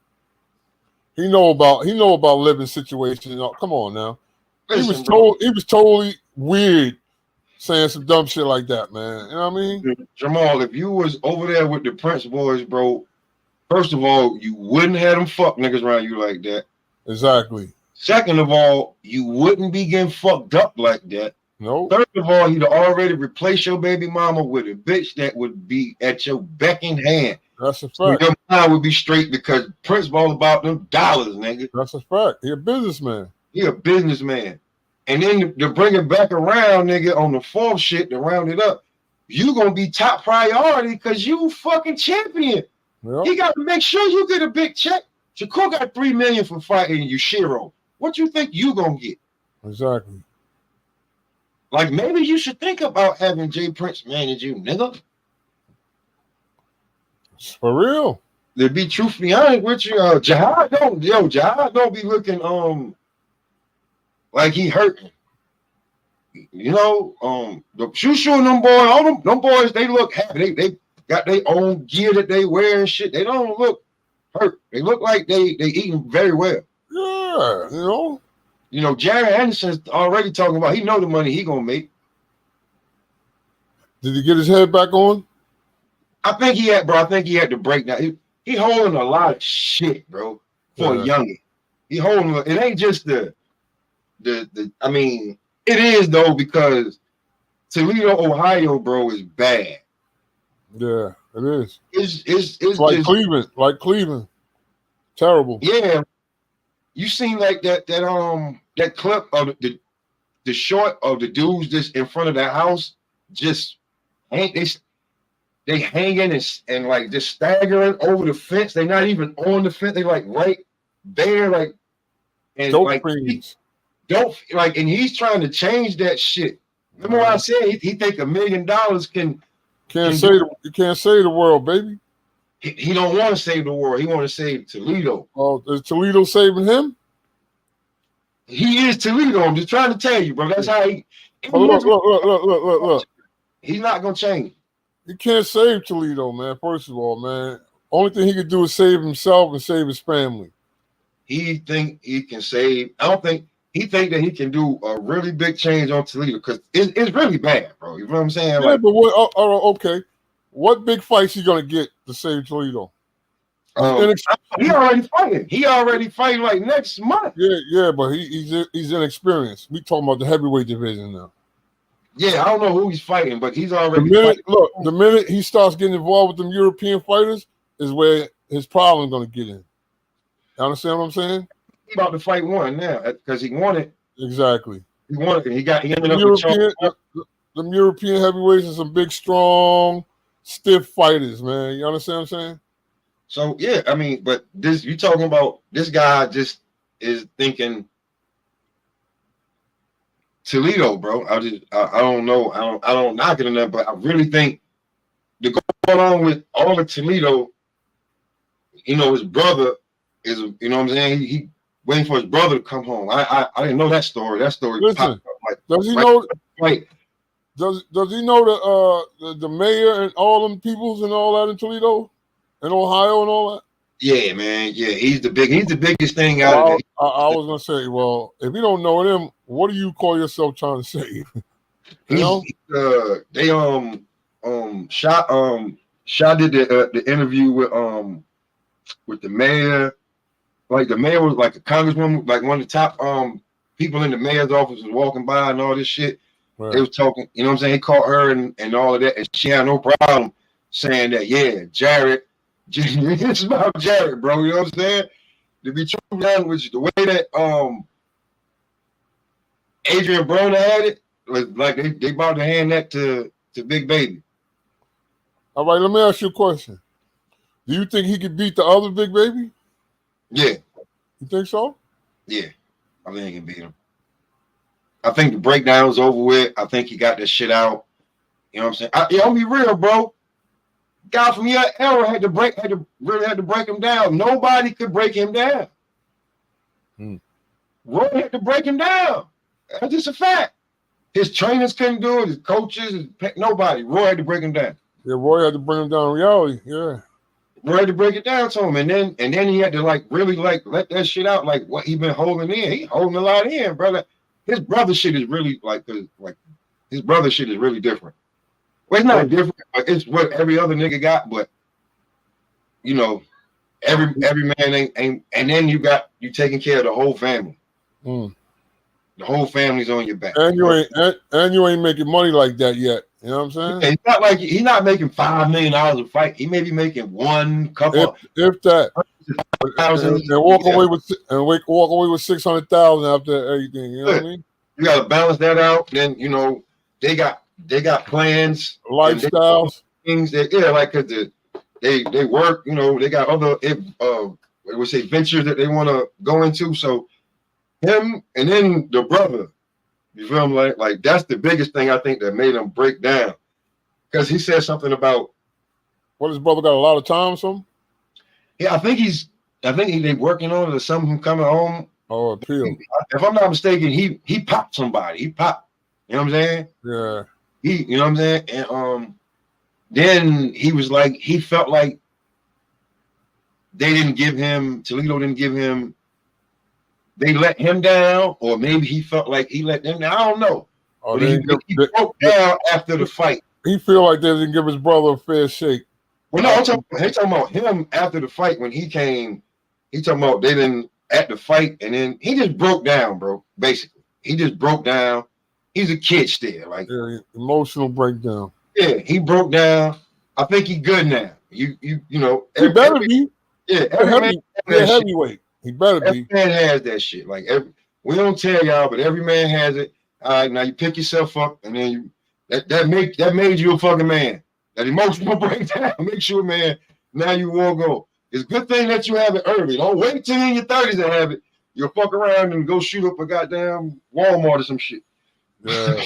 He know about living situations. Come on now. Listen, he was totally weird saying some dumb shit like that, man. You know what I mean? Jamal, if you was over there with the Prince boys, bro, first of all, you wouldn't have them fuck niggas around you like that. Exactly. Second of all, you wouldn't be getting fucked up like that. No. Third of all, you'd already replace your baby mama with a bitch that would be at your beck and hand. That's a fact. So your mind would be straight because Prince all about them dollars, nigga. That's a fact. He a businessman. He a businessman. And then to bring it back around, nigga, on the fourth shit, to round it up, you gonna be top priority because you fucking champion. Yep. He got to make sure you get a big check. Shakur got $3 million for fighting Yushiro. What you think you gonna get? Exactly. Like maybe you should think about having Jay Prince manage you, nigga. For real. To be truthfully honest with you, Jihad don't be looking like he hurting. You know, the Shushu and them boys, all them boys, they look happy. They got their own gear that they wear and shit. They don't look hurt. They look like they eating very well. Yeah, you know. You know, Jared Anderson's already talking about he know the money he gonna make. Did he get his head back on? I think he had to break down. He holding a lot of shit, bro, for a youngin'. He holding it ain't just the I mean, it is though, because Toledo, Ohio, bro, is bad. Yeah, it is. It's like just, Cleveland, terrible. Yeah, you seen like that clip of the short of the dudes just in front of that house, just they hanging and like just staggering over the fence. They not even on the fence. They like right there, like and Dope like fiends. And he's trying to change that shit. Remember what I said? He think $1 million you can't save the world, baby. He don't want to save the world. He want to save Toledo. Oh, is Toledo saving him? He is Toledo. I'm just trying to tell you, bro. That's how he. Look. He's not gonna change. You can't save Toledo, man. First of all, man, only thing he can do is save himself and save his family. He think he can save. I don't think he think that he can do a really big change on Toledo because it's really bad, bro. You know what I'm saying? Yeah, like, but what? Okay, what big fights he gonna get to save Toledo? He already fighting like next month. Yeah, but he's inexperienced. We talking about the heavyweight division now. Yeah, I don't know who he's fighting, but he's already the minute he starts getting involved with them European fighters is where his problem's gonna get in. You understand what I'm saying? He's about to fight one now because he wanted. Exactly. He wanted it. He ended up with them European heavyweights are some big, strong, stiff fighters, man. You understand what I'm saying? So yeah, I mean, but this you talking about this guy just is thinking Toledo, bro. I don't know. I don't knock it on that, but I really think to go along with all of Toledo, his brother is, you know what I'm saying? He waiting for his brother to come home. I didn't know that story. That story Listen, popped up like does he right, know? right. Does he know the mayor and all them peoples and all that in Toledo and Ohio and all that? Yeah, man. Yeah, he's the biggest thing out of there. I was gonna say, well, if you don't know them, what do you call yourself trying to say? They Shot did the interview with the mayor. Like the mayor was like a congresswoman, like one of the top people in the mayor's office was walking by and all this shit. Right. They was talking, you know what I'm saying? He caught her and all of that, and she had no problem saying that, yeah, Jared, it's about Jared, bro. You know what I'm saying? To be true language, the way that Adrian Broner had it was like they about to hand that to Big Baby. All right, let me ask you a question. Do you think he could beat the other Big Baby? Yeah. You think so? Yeah. I think he can beat him. I think the breakdown's over with. I think he got this shit out. You know what I'm saying? I'll be real, bro. Guy from your era had to break him down. Nobody could break him down. Roy had to break him down. That's just a fact. His trainers couldn't do it. His coaches, nobody. Roy had to break him down. Yeah, Roy had to bring him down in reality. Yeah. Roy had to break it down to him, and then he had to really let that shit out, like what he been holding in. He holding a lot in, brother. His brother shit is really his brother shit is really different. Well, it's not different. It's what every other nigga got, but every man ain't. And then you taking care of the whole family. The whole family's on your back. And you ain't making money like that yet. You know what I'm saying? Yeah, it's not like he's not making $5 million a fight. He may be making one couple, if that, and walk away with 600,000 after everything. You know what I mean? You got to balance that out. Then they got plans, lifestyles, things that because they work. They got other ventures that they want to go into. So him and then the brother. You feel me? Like that's the biggest thing I think that made him break down, because he said something about what his brother got a lot of time or something. Yeah, I think they working on it or something coming home. Oh, appeal. If I'm not mistaken, he popped somebody. He popped. You know what I'm saying? Yeah. You know what I'm saying? And then he was like, he felt like Toledo didn't give him. They let him down, or maybe he felt like he let them down. I don't know. But he broke down after the fight. He feel like they didn't give his brother a fair shake. Well, no, he's talking about him after the fight when he came. He talking about they didn't at the fight, and then he just broke down, bro. Basically, he just broke down. He's a kid still, emotional breakdown. Yeah, he broke down. I think he good now. He better be. Yeah, every heavyweight. He better be. Every man has that shit. We don't tell y'all, but every man has it. All right, now you pick yourself up, and then that made you a fucking man. That emotional breakdown makes you a man. Now you won't go. It's a good thing that you have it early. Don't wait till you're in your 30s to have it. You'll fuck around and go shoot up a goddamn Walmart or some shit. Yeah.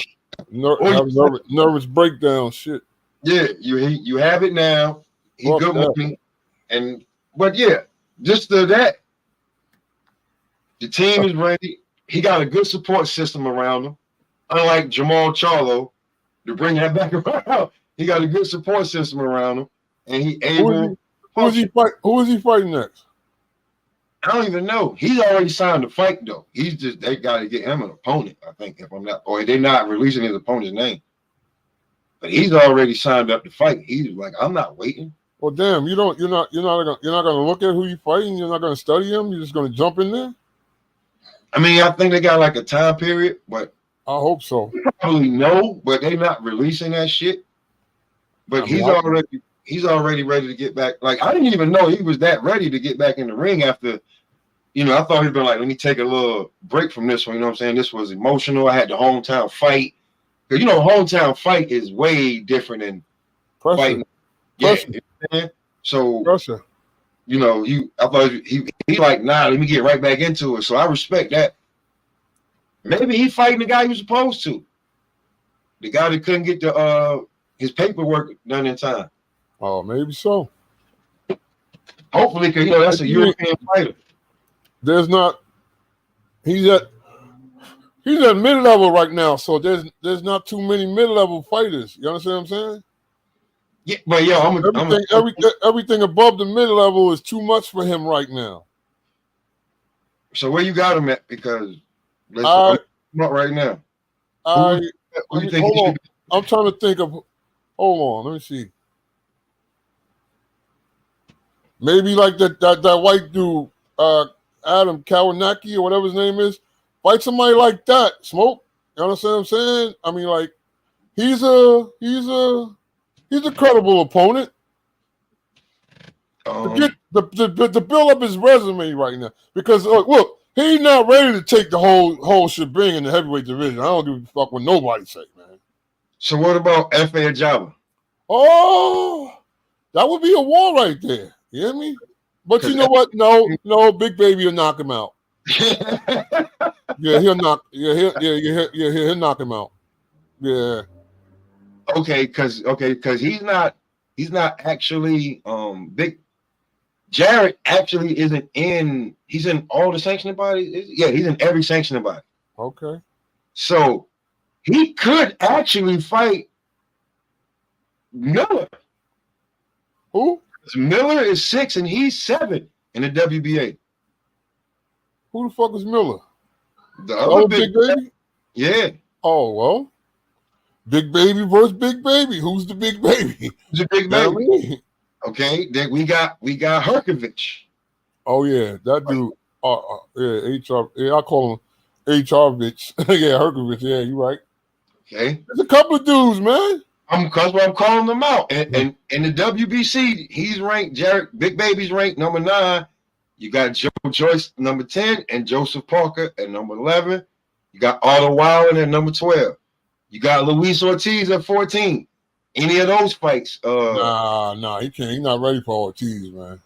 Nervous breakdown shit. Yeah, you have it now. He good money. But yeah, just that. The team is ready. He got a good support system around him. Unlike Jamal Charlo, to bring that back around, he got a good support system around him, and he able. Who is he fighting next? I don't even know. He's already signed to fight though. They got to get him an opponent. I think if I'm not, or they're not releasing his opponent's name. But he's already signed up to fight. He's like, I'm not waiting. Well, damn, you're not gonna look at who you're fighting. You're not gonna study him. You're just gonna jump in there. I mean, I think they got like a time period, but I hope so. Probably no, but they're not releasing that shit. But he's already ready to get back. Like, I didn't even know he was that ready to get back in the ring after, I thought he'd been like, let me take a little break from this one. You know what I'm saying? This was emotional. I had the hometown fight. Because, hometown fight is way different than pressure. Fighting. Pressure. Yeah. So pressure. you know, I thought he like, nah, let me get right back into it. So I respect that. Maybe he fighting the guy he was supposed to. The guy that couldn't get the his paperwork done in time. Oh, maybe so. Hopefully, because that's a European fighter. There's not. He's at mid-level right now, so there's not too many mid-level fighters. You understand what I'm saying? Yeah, but everything above the mid-level is too much for him right now. So where you got him at? Because I'm not right now. Hold on. I'm trying to think of. Hold on, let me see. Maybe like that white dude, Adam Kawanaki or whatever his name is. Fight somebody like that, Smoke. You understand what I'm saying? I mean, like, he's a credible opponent. To build up his resume right now, because look, he's not ready to take the whole shebang in the heavyweight division. I don't give a fuck what nobody say, man. So what about F.A. Ajaba? Oh, that would be a war right there. You hear me? But you know what? No, Big Baby will knock him out. Yeah, he'll knock. Yeah, he'll knock him out. Yeah. Okay, because he's not actually big. Jarrett actually isn't in. He's in all the sanctioning bodies. Yeah, he's in every sanctioning body. Okay. So he could actually fight Miller. Who? Miller is 6 and he's 7 in the WBA. Who the fuck is Miller? The other Big Baby? Yeah. Oh, well. Big Baby versus Big Baby. Who's the Big Baby? Who's the Big Baby? Okay, then we got Herkovich. Oh yeah, that dude. Yeah, HR. Yeah, I call him HRvich. Yeah, Herkovich. Yeah, you right. Okay. There's a couple of dudes, man. I'm calling them out. And in the WBC, he's ranked. Big Baby's ranked number 9. You got Joe Joyce number 10 and Joseph Parker at number 11. You got Otto Wilder at number 12. You got Luis Ortiz at 14. Any of those fights? Nah, he can't. He's not ready for Ortiz, man.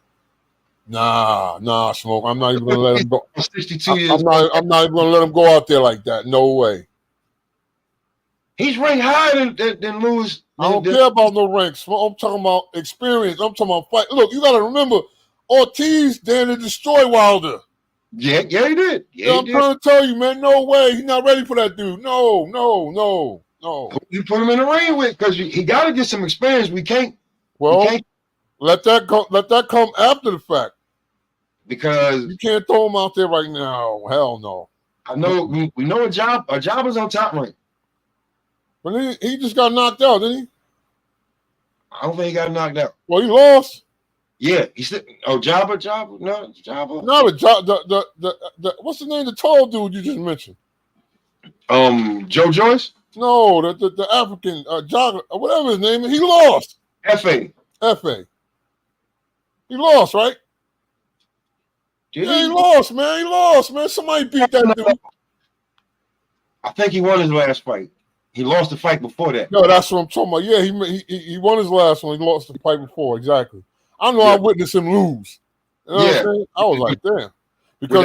Nah, Smoke. I'm not even gonna let him go. 62 years. I'm not even gonna let him go out there like that. No way. He's ranked higher than Lewis. I don't care about no ranks. I'm talking about experience. I'm talking about fight. Look, you got to remember, Ortiz damn to destroy Wilder. Yeah, he did. I'm trying to tell you, man. No way. He's not ready for that dude. No. You put him in the ring with, because he got to get some experience. Let that come after the fact. Because you can't throw him out there right now. Hell no. I know we know a job is on top rank. But he just got knocked out, didn't he? I don't think he got knocked out. Well, he lost. Yeah, he said, Jabba. No, Jabba. No, the what's the name of the tall dude you just mentioned? Joe Joyce? No, the African jogger, whatever his name is, he lost. F.A. He lost, right? He lost, man. He lost, man. Somebody beat that dude. I think he won his last fight. He lost the fight before that. No, that's what I'm talking about. Yeah, he won his last one. He lost the fight before, exactly. I know. Yeah. I witnessed him lose. You know what I'm saying? I was like, damn, because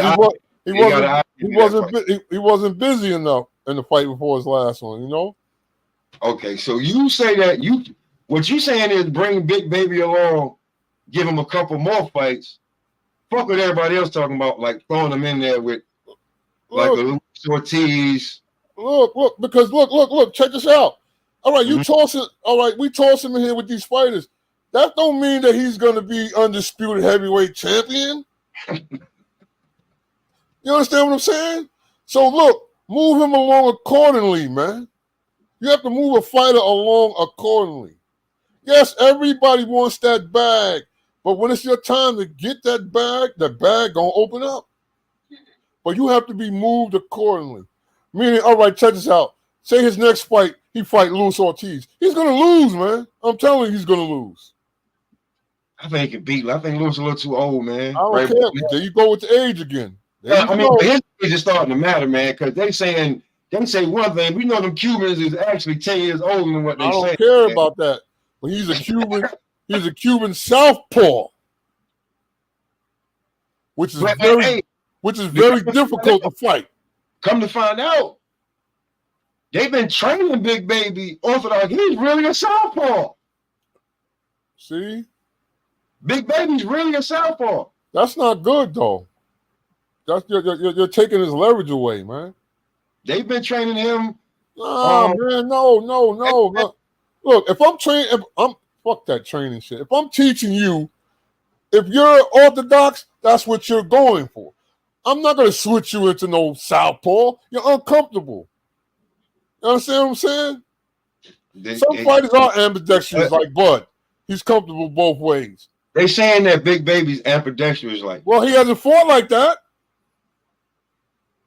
he wasn't busy enough in the fight before his last one. You know. Okay, so you say that what you saying is bring Big Baby along, give him a couple more fights. Fuck with everybody else talking about, like throwing him in there with like a Luis Ortiz. Look, because look, check this out. All right, you toss it. All right, we toss him in here with these fighters. That don't mean that he's going to be undisputed heavyweight champion. You understand what I'm saying? So look, move him along accordingly, man. You have to move a fighter along accordingly. Yes, everybody wants that bag, but when it's your time to get that bag gonna open up. But you have to be moved accordingly. Meaning, all right, check this out. Say his next fight, he fight Luis Ortiz. He's going to lose, man. I'm telling you, he's going to lose. I think he can beat. I think Luis is a little too old, man. I don't care. There you go with the age again. I mean, his age is starting to matter, man, because they say one thing. We know them Cubans is actually 10 years older than what they say. I don't care about that. But he's a Cuban. He's a Cuban southpaw. which is But, very hey, difficult to fight. Come to find out, they've been training Big Baby orthodox. He's really a southpaw. See, Big Baby's really a southpaw. that's not good though. That's you're taking his leverage away, man. They've been training him. Man, no. Look, if I'm fuck that training shit. If I'm teaching you, if you're orthodox, that's what you're going for. I'm not gonna switch you into no southpaw. You're uncomfortable. You understand what I'm saying? Some fighters are ambidextrous like Bud. He's comfortable both ways. They saying that Big Baby's ambidextrous like. Well, he hasn't fought like that.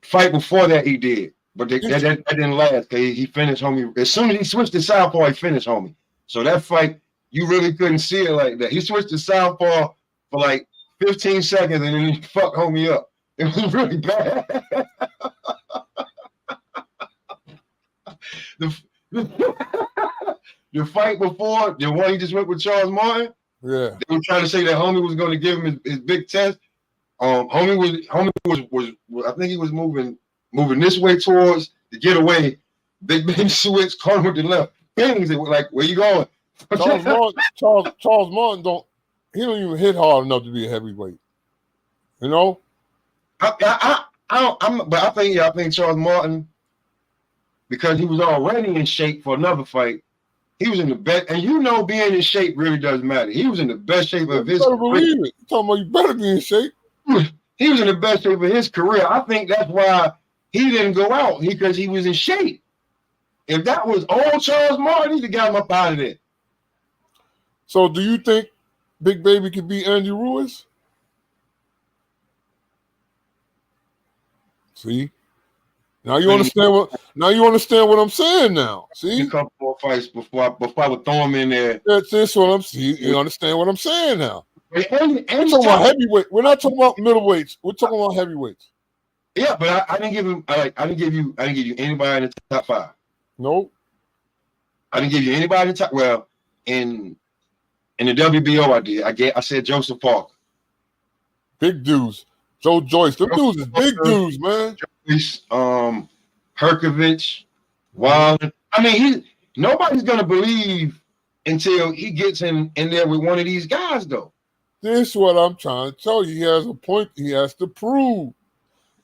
Fight before that he did, but that didn't last. He finished homie as soon as he switched to southpaw. He finished homie. So that fight, you really couldn't see it like that. He switched to southpaw for like 15 seconds and then he fucked homie up. It was really bad. The fight before, the one he just went with Charles Martin, yeah, they were trying to say that homie was going to give him his big test. Homie was I think he was moving this way towards to get away. Big Baby switch, caught him with the left. Bang! Like, where you going? Charles Martin don't even hit hard enough to be a heavyweight. You know? I think Charles Martin, because he was already in shape for another fight, he was in the best, and you know being in shape really does matter. He was in the best shape of his career. Believe it. You're talking about you better be in shape. He was in the best shape of his career. I think that's why he didn't go out, because he was in shape. If that was old Charles Martin, he'd have got him up out of there. So do you think Big Baby could beat Andy Ruiz? See? Now you understand what I'm saying now. See? A couple more fights before I would throw him in there. That's what I'm saying. You understand what I'm saying now. We're talking about heavyweight. We're not talking about middleweights. We're talking about heavyweights. Yeah, but I didn't give him. I didn't give you anybody in the top 5. Nope. I didn't give you anybody in the top. Well, in the WBO, I did. I said Joseph Parker. Big dudes. Joe Joyce. Them dudes is big dudes, man. Joyce, Herkovich, Wilder. I mean, nobody's gonna believe until he gets in there with one of these guys, though. This is what I'm trying to tell you. He has a point. He has to prove.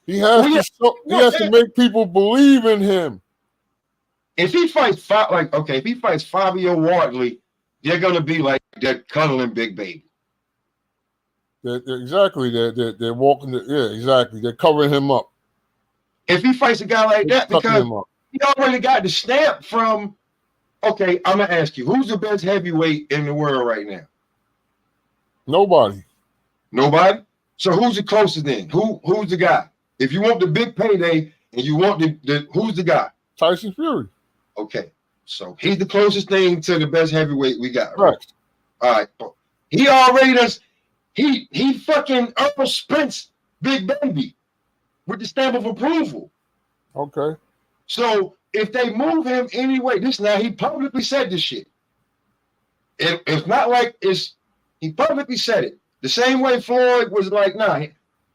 He has to make people believe in him. If he fights Fabio Wardley, they're gonna be like they're cuddling Big Baby. Exactly. They're walking. Exactly. They're covering him up. If he fights a guy like that, because he already got the stamp from. Okay, I'm gonna ask you, who's the best heavyweight in the world right now? Nobody. Nobody. So who's the closest then? Who's the guy? If you want the big payday and you want the who's the guy? Tyson Fury. Okay, so he's the closest thing to the best heavyweight we got. Right. All right. He already does. He fucking Earl Spence Big Baby with the stamp of approval. Okay. So if they move him anyway, he publicly said this shit. It's not like he publicly said it. The same way Floyd was like, nah,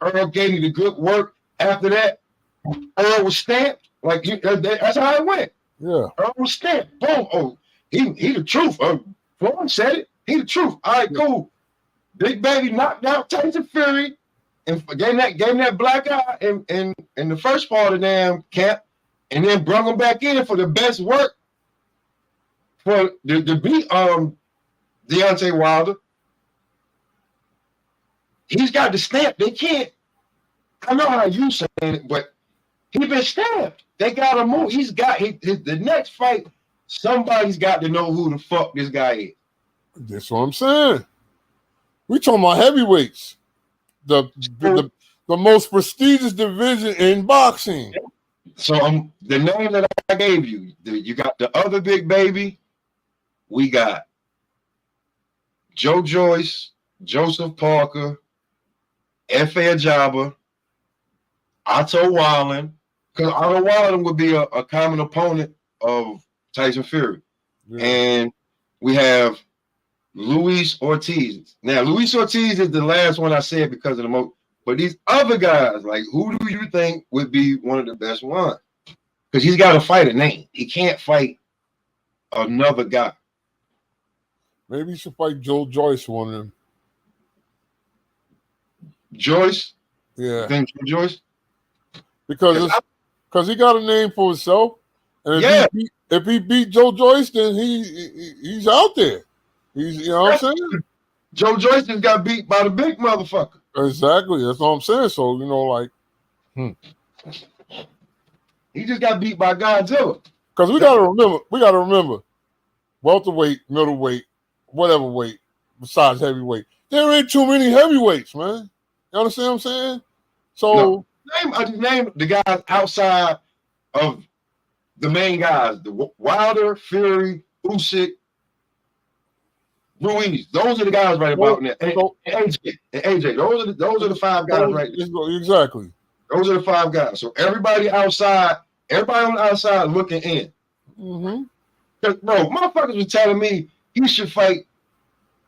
Earl gave me the good work. After that, Earl was stamped. Like that's how it went. Yeah. Earl was stamped. Boom. Oh, he the truth. Floyd said it. He the truth. All right, cool. Big Baby knocked out Tyson Fury and gave that black eye in the first part of the damn camp, and then brought him back in for the best work for the beat Deontay Wilder. He's got the stamp. They can't. I know how you saying it, but he's been stamped. They got to move. The next fight. Somebody's got to know who the fuck this guy is. That's what I'm saying. We talking about heavyweights, the most prestigious division in boxing. So the name that I gave you. You got the other Big Baby. We got Joe Joyce, Joseph Parker, F.A. Ajaba, Otto Wallen, because Otto Wallen would be a common opponent of Tyson Fury. Yeah. And we have Luis Ortiz. Now, Luis Ortiz is the last one I said because of But these other guys, like, who do you think would be one of the best ones? Because he's got to fight a name. He can't fight another guy. Maybe he should fight Joe Joyce, one of them. Joyce? Yeah. You think Joyce? Because he got a name for himself. And if he beat Joe Joyce, then he's out there. You know what I'm saying? Joe Joyce just got beat by the big motherfucker. Exactly. That's what I'm saying. So, he just got beat by Godzilla. Because we gotta remember, welterweight, middleweight, whatever weight, besides heavyweight, there ain't too many heavyweights, man. You understand what I'm saying? So name the guys outside of the main guys: the Wilder, Fury, Usyk, Ruiz. Those are the guys right about now. And AJ. Those are the five guys right there. Exactly. Those are the five guys. So everybody on the outside looking in. Mm-hmm. Bro, motherfuckers was telling me he should fight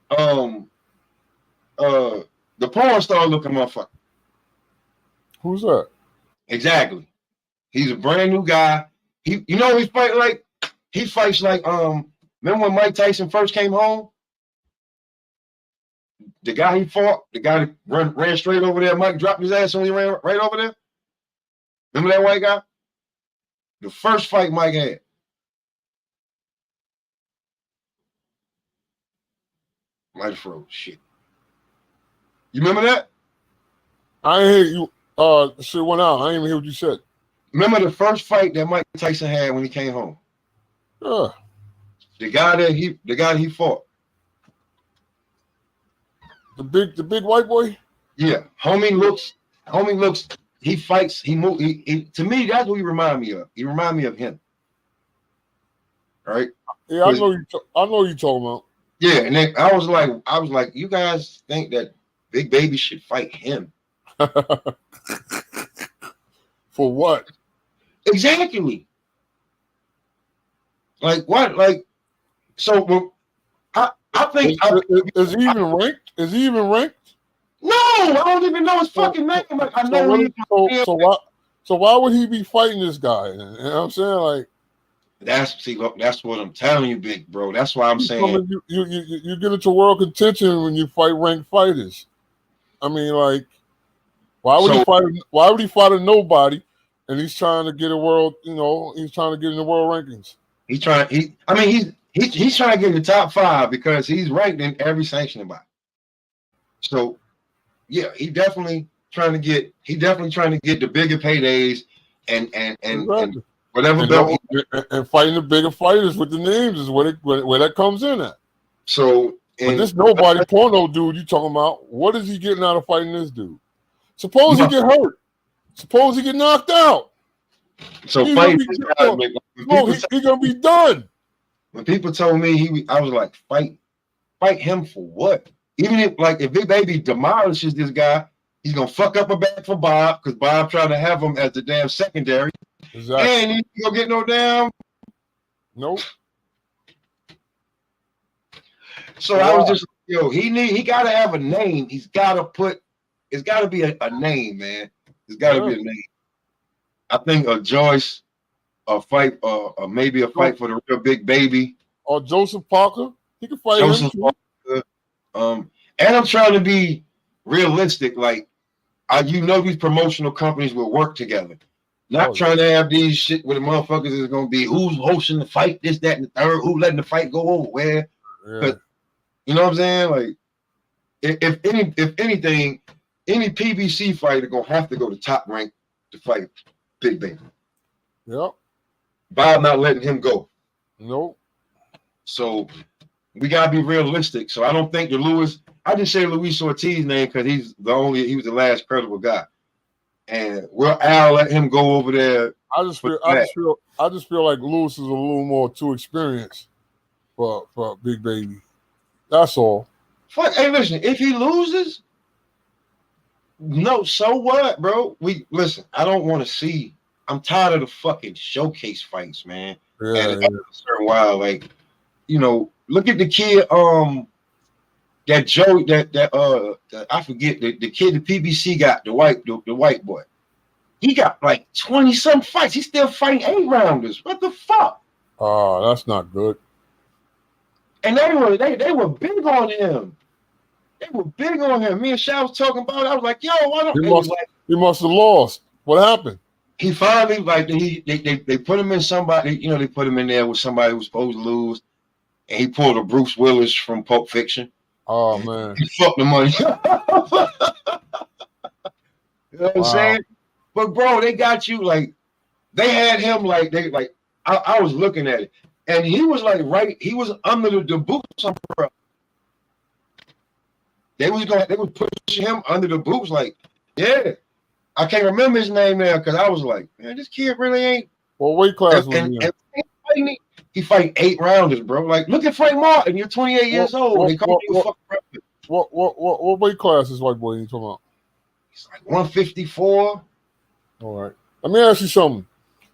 the porn star looking motherfucker. Who's that? Exactly. He's a brand new guy. He fights like remember when Mike Tyson first came home? The guy he fought, the guy that ran straight over there, Mike dropped his ass when he ran right over there. Remember that white guy? The first fight Mike had. Might have froze. Shit. You remember that? I ain't hear you. Shit went out. I didn't even hear what you said. Remember the first fight that Mike Tyson had when he came home? Yeah. The guy he fought. The big white boy? Yeah. Homie looks, he fights, he moves. To me, that's what he remind me of. He remind me of him. Right? Yeah, I know you talking about. Yeah, and then I was like, you guys think that Big Baby should fight him? For what? Exactly. Like what? Like, so I think is he even ranked? Is he even ranked? No, I don't even know his fucking name. Like, I know. So why would he be fighting this guy? You know what I'm saying? Like, that's what I'm telling you, big bro. That's why I'm saying you get into world contention when you fight ranked fighters. I mean, like, why would he fight a nobody? And he's trying to get a world. He's trying to get in the world rankings. He's trying to get in the top 5 because he's ranked in every sanctioning body. So, yeah, he definitely trying to get the bigger paydays and whatever belt and fighting the bigger fighters with the names is where that comes in at. So, but this nobody porno dude you talking about, what is he getting out of fighting this dude? Suppose he get hurt. Suppose he get knocked out. So he's gonna be done. When people told me I was like, fight him for what? Even if Big Baby demolishes this guy, he's gonna fuck up a bag for Bob because Bob trying to have him as the damn secondary. Exactly. And he ain't gonna get no damn. Nope. So I was just he gotta have a name. It's gotta be a name, man. It's gotta be a name. I think a Joyce, a fight, maybe a fight for the real Big Baby. Or Joseph Parker. He can fight Joseph him. Parker. And I'm trying to be realistic. Like, these promotional companies will work together. Not trying to have these shit where the motherfuckers is gonna be who's hosting the fight, this, that, and the third, who letting the fight go over where. Yeah. You know what I'm saying? Like, if anything, any PBC fighter gonna have to go to Top Rank to fight Big Baby. Yep. Bob not letting him go. Nope. So we gotta be realistic. So I don't think I just say Luis Ortiz name because he was the last credible guy. And Al let him go over there. I just feel like Lewis is a little more too experienced for Big Baby. That's all. Hey, listen, if he loses, no, so what, bro? I don't want to see. I'm tired of the fucking showcase fights, man. Yeah, and after a certain while, like, look at the kid, that Joe, I forget the kid the PBC got, the white boy. He got like 20-some fights. He's still fighting 8-rounders. What the fuck? Oh, that's not good. And they were big on him. They were big on him. Me and Sha was talking about it. I was like, yo, why don't he must have lost. What happened? He finally they put him in somebody, they put him in there with somebody who was supposed to lose. And he pulled a Bruce Willis from Pulp Fiction. Oh man. He fucked the money. You know what I'm saying? But bro, they got you like they had him like I was looking at it. And he was like he was under the boots umbrella. They was pushing him under the boots, like, yeah. I can't remember his name now because I was like, man, this kid really ain't. What weight class was he in? He fight 8-rounders, bro. Like, look at Frank Martin. You're 28 years old. They call you a fucking rapper. What weight class is white boy you talking about? He's like 154. All right. Let me ask you something.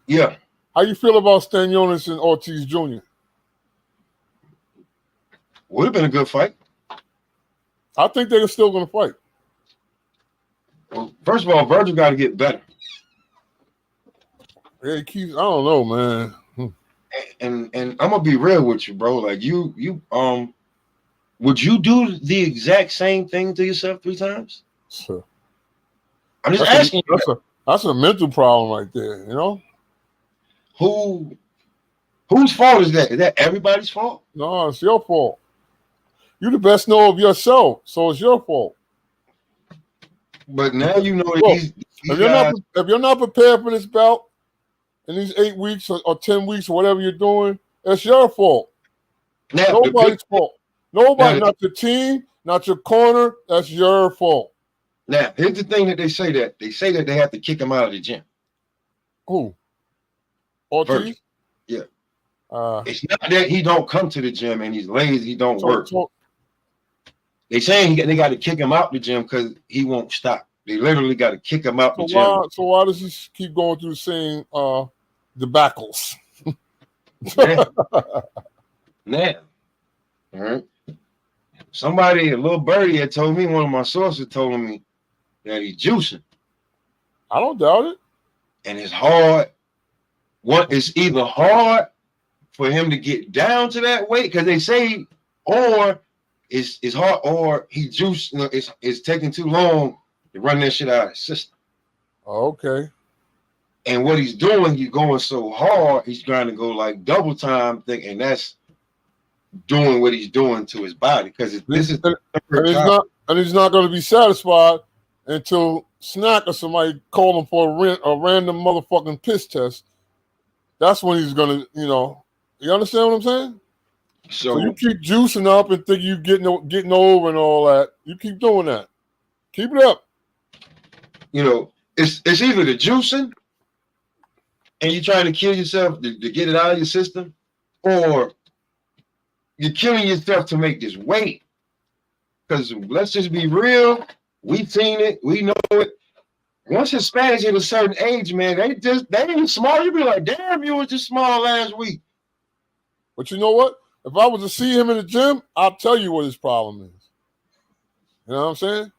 Yeah. How you feel about Stanionis and Ortiz Jr.? Would have been a good fight. I think they're still going to fight. Well, first of all, Virgil got to get better. Yeah, he keeps. I don't know, man. And I'm gonna be real with you, bro. Like you would you do the exact same thing to yourself 3 times? Sure. I'm just asking you. That's a mental problem right there, you know? Whose fault is that? Is that everybody's fault? No, it's your fault. You're the best know of yourself, so it's your fault. But now you know if you're not prepared for this bout in these 8 weeks or 10 weeks or whatever you're doing, it's your fault. Now, nobody's fault. Nobody, not your team, not your corner. That's your fault. Now, here's the thing that they say that they have to kick him out of the gym. Who? Ortiz? Yeah. It's not that he don't come to the gym and he's lazy, he don't work. They saying they got to kick him out the gym because he won't stop. They literally got to kick him out the gym. So why does he keep going through the same debacles? Now, all right. Somebody, a little birdie had told me, one of my sources told me that he's juicing. I don't doubt it. And it's hard. It's either hard for him to get down to that weight because they say, or it's hard, or he juiced. It's taking too long to run that shit out of his system. Okay. And what he's doing, he's going so hard, he's trying to go like double time thing, and that's doing what he's doing to his body because he's not going to be satisfied until Snack or somebody call him for a random motherfucking piss test. That's when he's going to, you understand what I'm saying? So you keep juicing up and think you getting over and all that. You keep doing that. Keep it up. It's either the juicing and you're trying to kill yourself to get it out of your system, or you're killing yourself to make this weight. Because let's just be real, we've seen it, we know it. Once Hispanics hit a certain age, man, they ain't small. You be like, damn, you was just small last week. But you know what? If I was to see him in the gym, I'll tell you what his problem is. You know what I'm saying?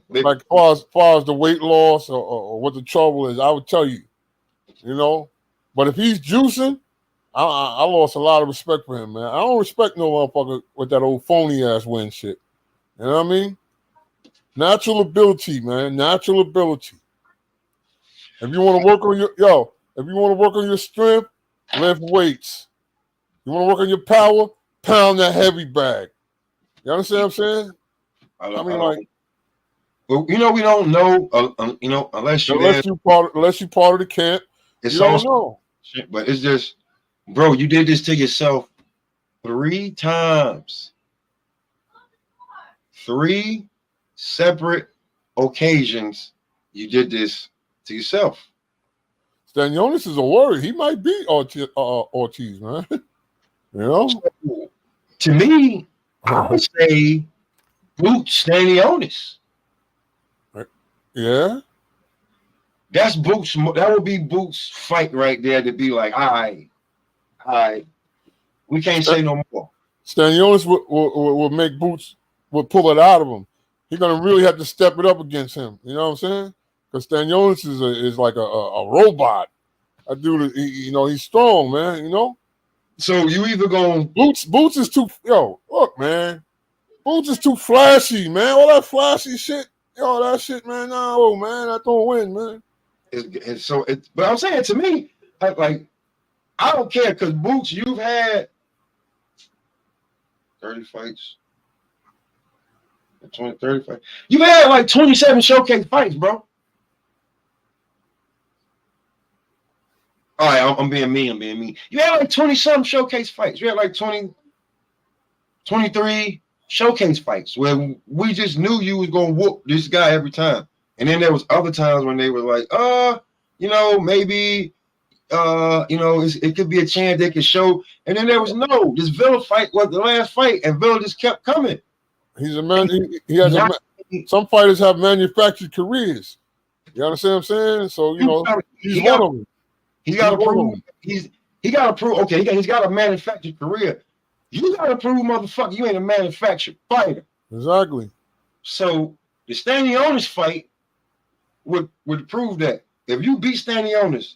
Like as far as the weight loss or what the trouble is, I would tell you. But if he's juicing, I lost a lot of respect for him, man. I don't respect no motherfucker with that old phony ass win shit. You know what I mean? Natural ability, man. Natural ability. If you want to work on your strength, lift weights. You want to work on your power, pound that heavy bag. You understand what I'm saying? Well, we don't know, unless you're part of the camp. It's you don't know. Shit, but it's just, bro, you did this to yourself 3 times. 3 separate occasions you did this to yourself. Stanionis is a worry. He might be Ortiz, man. So, to me, I would say Boots Stanionis. Yeah. That's Boots. That would be Boots' fight right there to be like, all right. We can't say no more. Stanionis will make Boots, will pull it out of him. He's gonna really have to step it up against him. You know what I'm saying? Because Stanionis is like a robot. I do, he's strong, man. You know. So you either going Boots is too. Yo, look, man. Boots is too flashy, man. All that flashy shit. Yo, that shit, man. No, man. That don't win, man. But I'm saying to me, I don't care because Boots, you've had 30 fights. 30 fights. You had like 27 showcase fights, bro. All right, I'm being mean. You had like 20-something showcase fights. You had like 23 showcase fights where we just knew you was going to whoop this guy every time. And then there was other times when they were like, maybe, it could be a chance they could show. And then there was this Villa fight was the last fight, and Villa just kept coming. He's a man. He has some fighters have manufactured careers. You understand what I'm saying? So he's one of them. He got to prove he's got to prove. Okay, he's got a manufactured career. You got to prove, motherfucker, you ain't a manufactured fighter. Exactly. So the Stanionis fight would prove that if you beat Stanionis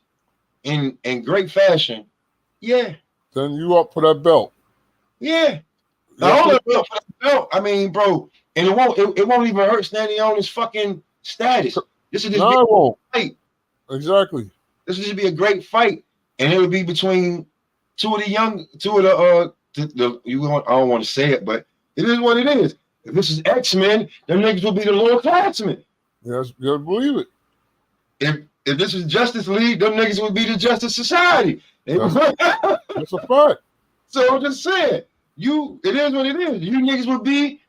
in great fashion, yeah, then you up for that belt. Yeah. Now, hold up for that belt. I mean, bro, and it won't even hurt Stanionis' fucking status. This is just it won't. Fight. Exactly. This would just be a great fight, and it would be between two of the I don't want to say it, but it is what it is. If this is X-Men, them niggas will be the lower classmen. Yes, you gotta believe it. If this is Justice League, them niggas would be the Justice Society. That's a fact. So I'm just saying, it is what it is. You niggas would be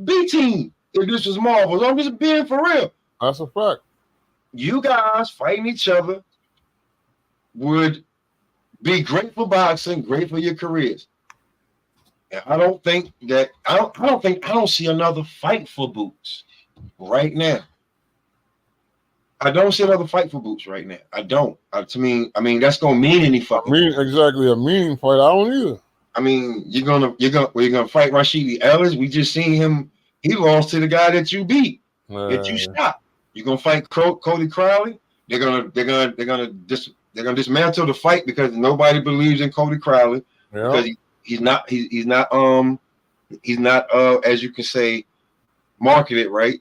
B-team if this was Marvel. I'm just being for real. That's a fact. You guys fighting each other would be great for boxing, great for your careers. And I don't see another fight for Boots right now. I don't see another fight for Boots right now. I don't. To me, that's gonna mean any fucking. Exactly a meaning fight. I don't either. I mean, you're gonna fight Rashidi Ellis. We just seen him. He lost to the guy that you beat, that you shot. You're gonna fight Cody Crowley. They're gonna dismantle the fight because nobody believes in Cody Crowley because he's not as you can say marketed right.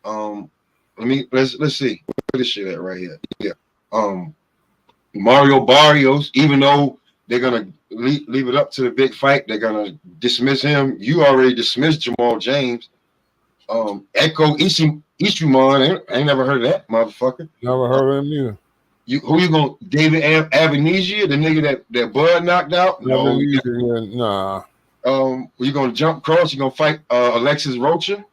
Let's see where this shit at right here. Yeah. Mario Barrios, even though they're gonna leave it up to the big fight, they're gonna dismiss him. You already dismissed Jamal James. Echo Ishimon, I ain't never heard of that motherfucker. Never heard of him either. Who you gonna David Avenesia, the nigga that Bud knocked out? No, nah. You gonna jump cross? You gonna fight Alexis Rocha?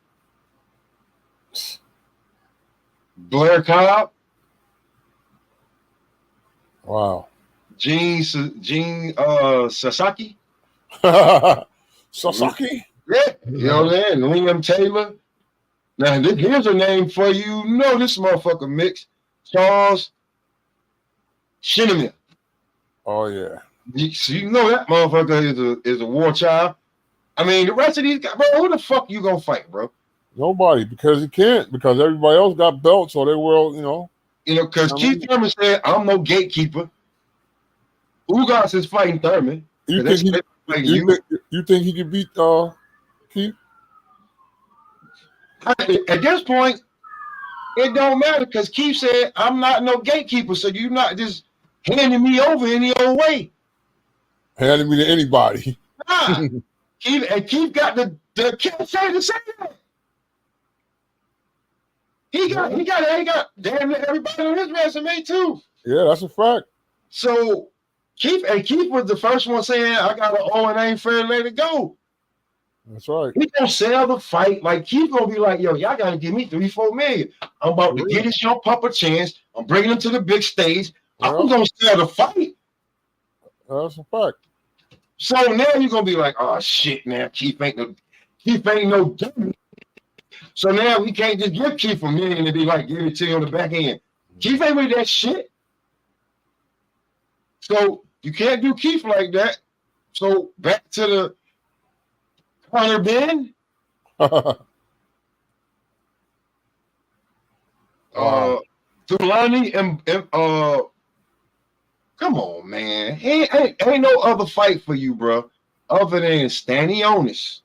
Blair Cobb? Wow. Gene Sasaki? Sasaki? Yeah, you know that. Liam Taylor. Now, here's a name for you. Know this motherfucker mix. Charles Shinniman. Oh, yeah. You know that motherfucker is a war child. I mean, the rest of these guys, bro, who the fuck you gonna fight, bro? Nobody, because he can't, because everybody else got belts, so they will, because Keith Thurman said, I'm no gatekeeper. Ugas is fighting Thurman. You think he can beat Keith? At this point, it don't matter because Keith said, I'm not no gatekeeper, so you're not just handing me over any old way. Handing me to anybody. Nah. Keith got the can't say the same. He got damn near everybody on his resume too. Yeah, that's a fact. So Keith was the first one saying, I got an O and I ain't fair, let it go. That's right. He gonna sell the fight. Like Keith gonna be like, yo, y'all gotta give me $3-4 million. I'm about to get this young pup a chance. I'm bringing him to the big stage. Yeah. I'm gonna sell the fight. That's a fact. So now you're gonna be like, oh shit, man, Keith ain't no dummy. So now we can't just give Keith $1 million and be like, give it to you on the back end. Keith ain't with that shit. So you can't do Keith like that. So back to Hunter Ben. Wow. Tulani and come on, man. Ain't no other fight for you, bro, other than Stanionis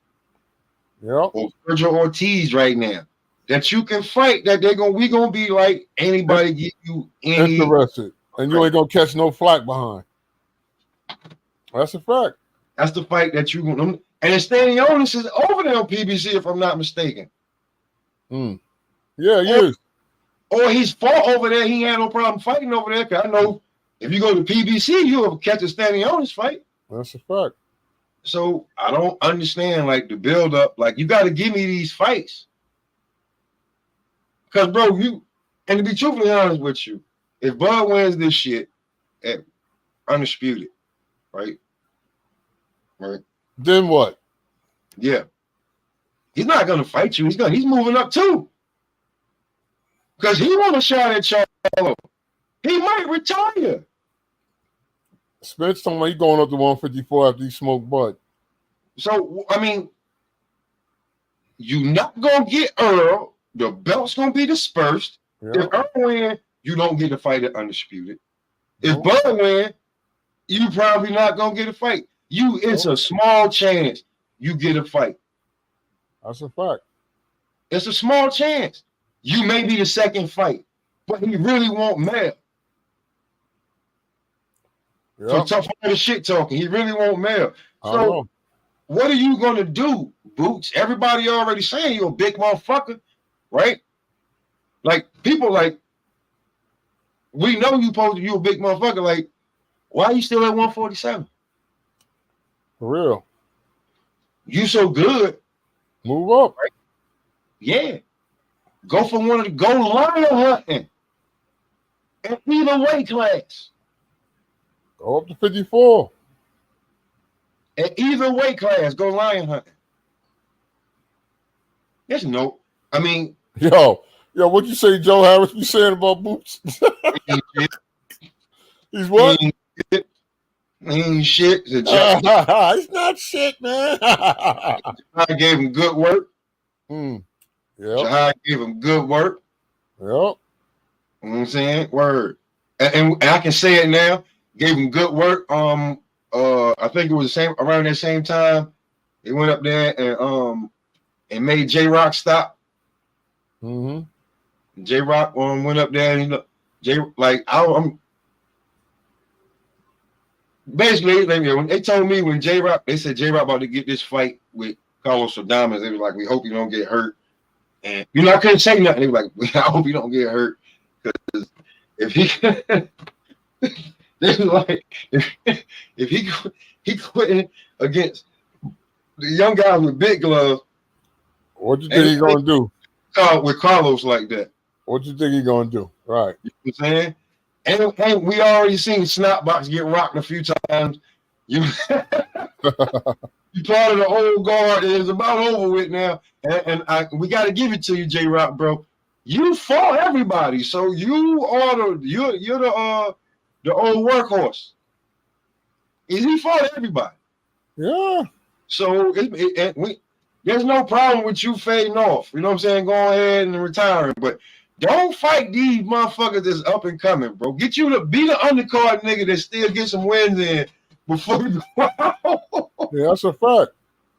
Yep. or Sergio Ortiz right now. That you can fight, that we gonna be like anybody give you any interested. And you ain't gonna catch no flack behind. That's a fact. That's the fight that you gonna, and Stanionis is over there on PBC, if I'm not mistaken. Yeah, he is. Or he's fought over there. He had no problem fighting over there. Cause I know if you go to PBC, you'll catch a Stanionis fight. That's a fact. So I don't understand like the build up. Like you got to give me these fights, cause bro, and to be truthfully honest with you, if Bud wins this shit at undisputed, right? Then what? Yeah, he's not gonna fight you. He's moving up too, cause he want a shot at Charlo. He might retire. Spence told me he's going up to 154 after he smoked Bud. So I mean, you not gonna get Earl. The belt's gonna be dispersed. Yeah. If Earl win, you don't get a fight at undisputed. If Bud win, you probably not gonna get a fight. It's a small chance you get a fight. That's a fact. It's a small chance. You may be the second fight, but he really won't Mel. For tough all the shit talking, he really won't Mel. So what are you gonna do, Boots? Everybody already saying you're a big motherfucker, right? Like people like, we know you a big motherfucker. Like, why are you still at 147? For real. You so good. Move up. Right? Yeah. Go for go lion hunting. In either weight class. Go up to 54. In either weight class, go lion hunting. There's no, I mean. Yo, what'd you say Joe Harris be saying about Boots? He's what? Ain't shit. It's not shit, man. I gave him good work. I gave him good work. Yep. You know what I'm saying? Word. And I can say it now. Gave him good work. I think it was around that same time. He went up there and made J-Rock stop. J-Rock went up there and I'm basically, when they told me when J-Rock, they said J-Rock about to get this fight with Carlos Adames, they were like, we hope you don't get hurt. And I couldn't say nothing. They were like, I hope you don't get hurt. Because if he they were like, if he quitting against the young guys with big gloves. What you think he's gonna do? With Carlos like that. What you think he's gonna do? Right. You know what I'm saying? And we already seen Snapbox get rocked a few times. You part of the old guard. It's about over with now. And we got to give it to you, J-Rock, bro. You fought everybody, so you're the old workhorse. He fought everybody. Yeah. So there's no problem with you fading off. You know what I'm saying? Go ahead and retiring, but don't fight these motherfuckers that's up and coming, bro. Get you to be the undercard nigga that still get some wins in before you go out. Yeah, that's a fact.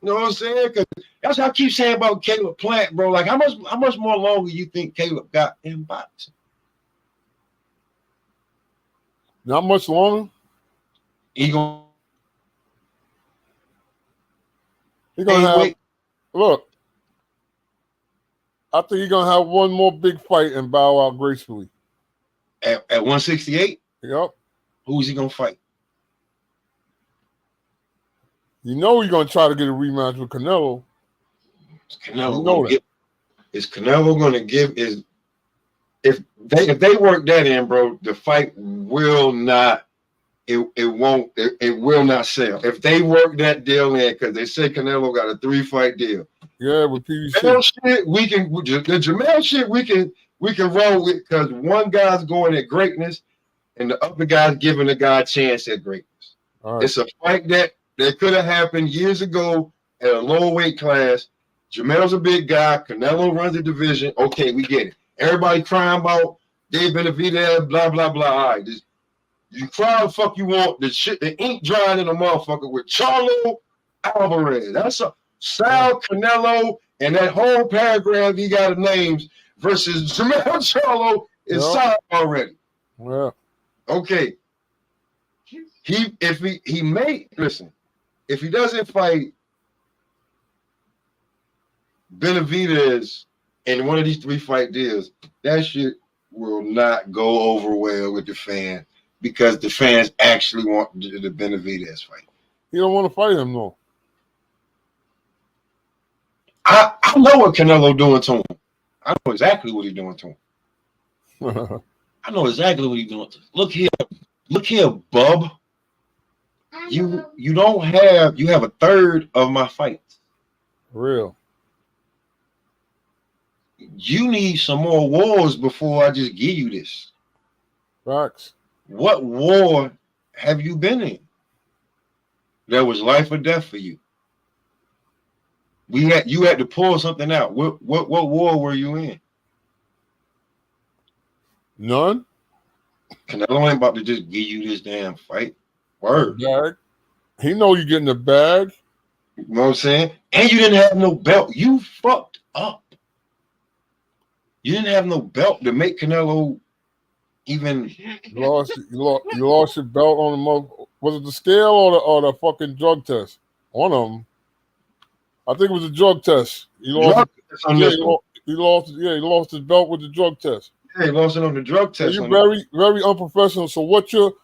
You know what I'm saying? Because that's what I keep saying about Caleb Plant, bro. Like, how much more longer you think Caleb got in boxing? Not much longer. He gonna have. Look, I think he's gonna have one more big fight and bow out gracefully. At 168? Yep. Who's he gonna fight? You know he's gonna try to get a rematch with Canelo. Is Canelo gonna give if they work that in, bro, the fight will not. It will not sell. If they work that deal in, because they say Canelo got a 3-fight deal. Yeah, with PBC. The Jamel shit we can roll with, because one guy's going at greatness and the other guy's giving the guy a chance at greatness. Right. It's a fight that could have happened years ago at a lower weight class. Jamel's a big guy. Canelo runs the division. Okay, we get it. Everybody crying about Dave Benavidez, blah, blah, blah. All right, you cry the fuck you want. The shit, the ink drying in a motherfucker with Charlo Alvarez. That's a Sal Canelo, and that whole paragraph he got of names versus Jamel Charlo is solid already. Yeah. Okay. If he doesn't fight Benavidez in one of these 3 fight deals, that shit will not go over well with the fans because the fans actually want the Benavidez fight. He don't want to fight him, no. I know what Canelo doing to him. I know exactly what he's doing to him. I know exactly what he's doing to him. Look here, bub. You have a third of my fights. Real. You need some more wars before I just give you this. Facts. What war have you been in? That was life or death for you. You had to pull something out. What war were you in? None. Canelo ain't about to just give you this damn fight. Word. Bag. He know you getting the bag. You know what I'm saying? And you didn't have no belt. You fucked up. You didn't have no belt to make Canelo even. You lost your belt on the was it the scale or the fucking drug test? One of them. I think it was a drug test. He lost his belt with the drug test. Yeah, he lost it on the drug test. You're very unprofessional. So what you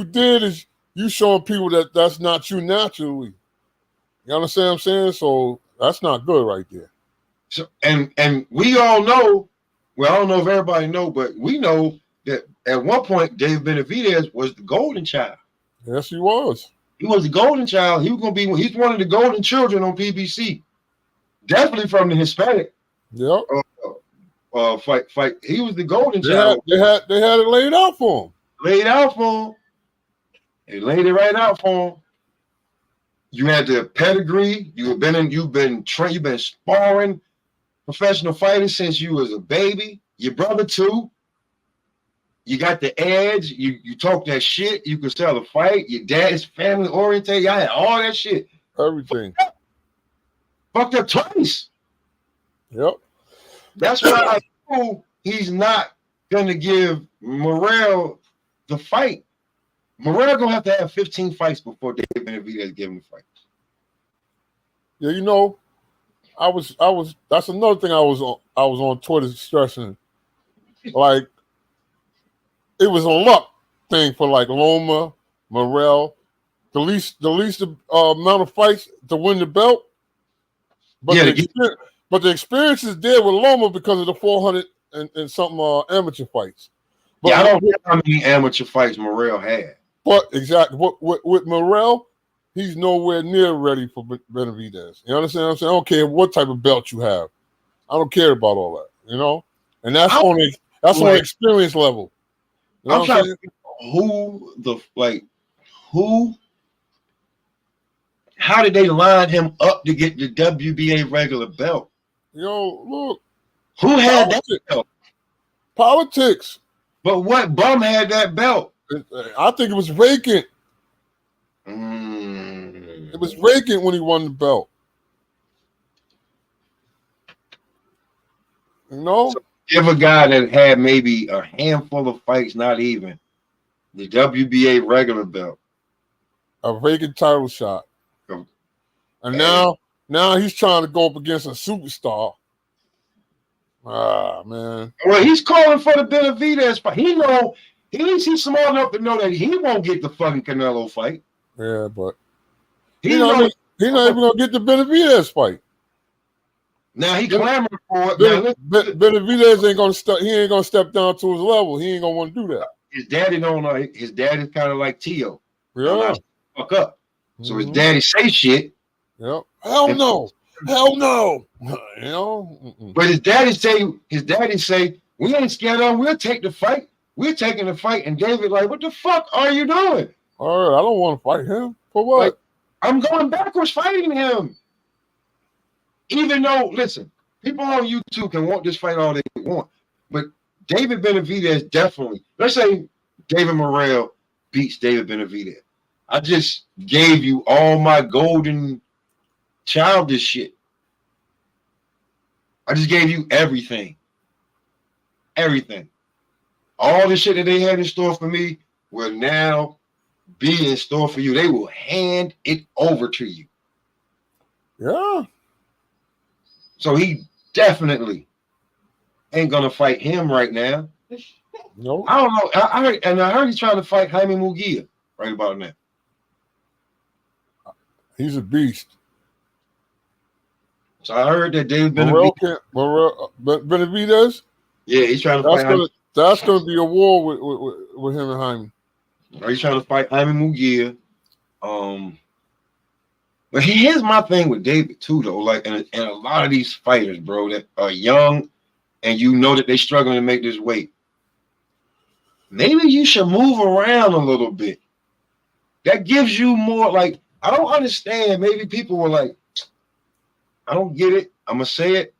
did is you showing people that that's not you naturally. You understand what I'm saying? So that's not good right there. So and we all know, well, I don't know if everybody know, but we know that at one point Dave Benavidez was the golden child. Yes, he was. He was the golden child. He's one of the golden children on PBC. Definitely from the Hispanic. Yep. Fight. He was the golden child. They had it laid out for him. They laid it right out for him. You had the pedigree. You've been sparring professional fighters since you was a baby. Your brother too. You got the edge. You talk that shit. You could sell a fight. Your dad is family oriented. Y'all had all that shit. Everything. Fucked up twice. Yep. That's why I know he's not gonna give Morrell the fight. Morrell gonna have to have 15 fights before Dave Benavidez give him the fight. Yeah, you know, I was. That's another thing I was on Twitter stressing. Like, it was a luck thing for like Loma, Morrell, the least amount of fights to win the belt. But the experience is there with Loma because of the 400 and something amateur fights. But I don't know how many amateur fights Morrell had. But exactly, with Morrell, he's nowhere near ready for Benavidez. You understand what I'm saying? I don't care what type of belt you have. I don't care about all that, you know? And that's on experience level. You know I'm trying to think how did they line him up to get the WBA regular belt? Yo, look. Who had that belt? Politics. But what bum had that belt? I think it was vacant. It was vacant when he won the belt. You know? So give a guy that had maybe a handful of fights, not even the WBA regular belt, a vacant title shot. And now he's trying to go up against a superstar. Ah, man. Well, he's calling for the Benavidez fight. He's smart enough to know that he won't get the fucking Canelo fight. Yeah, but he's not even gonna get the Benavidez fight. Now he clamoring for it. Benavidez ain't gonna step down to his level. He ain't gonna want to do that. His daddy don't know. His dad is kind of like Tio. Yeah. Fuck up. So his daddy say shit. Yep. Hell no. Hell no. You know. But his daddy say, we ain't scared of him. We'll take the fight. We're taking the fight. And David like, what the fuck are you doing? All right, I don't want to fight him. For what? Like, I'm going backwards fighting him. even though, listen, people on YouTube can want this fight all they want, but David Benavidez definitely, let's say David Morrell beats David Benavidez. I just gave you all my golden childish shit. I just gave you everything. Everything. All the shit that they had in store for me will now be in store for you. They will hand it over to you. Yeah. So he definitely ain't gonna fight him right now. No. I don't know. I heard he's trying to fight Jaime Munguia right about now. He's a beast. So I heard that David Benavidez. Yeah, he's trying to fight. That's gonna be a war with him and Jaime. He's trying to fight Jaime Munguia. But here's my thing with David too, though. Like, and a lot of these fighters, bro, that are young, and you know that they're struggling to make this weight. Maybe you should move around a little bit. That gives you more. Like, I don't understand. Maybe people were like, I don't get it. I'm gonna say it.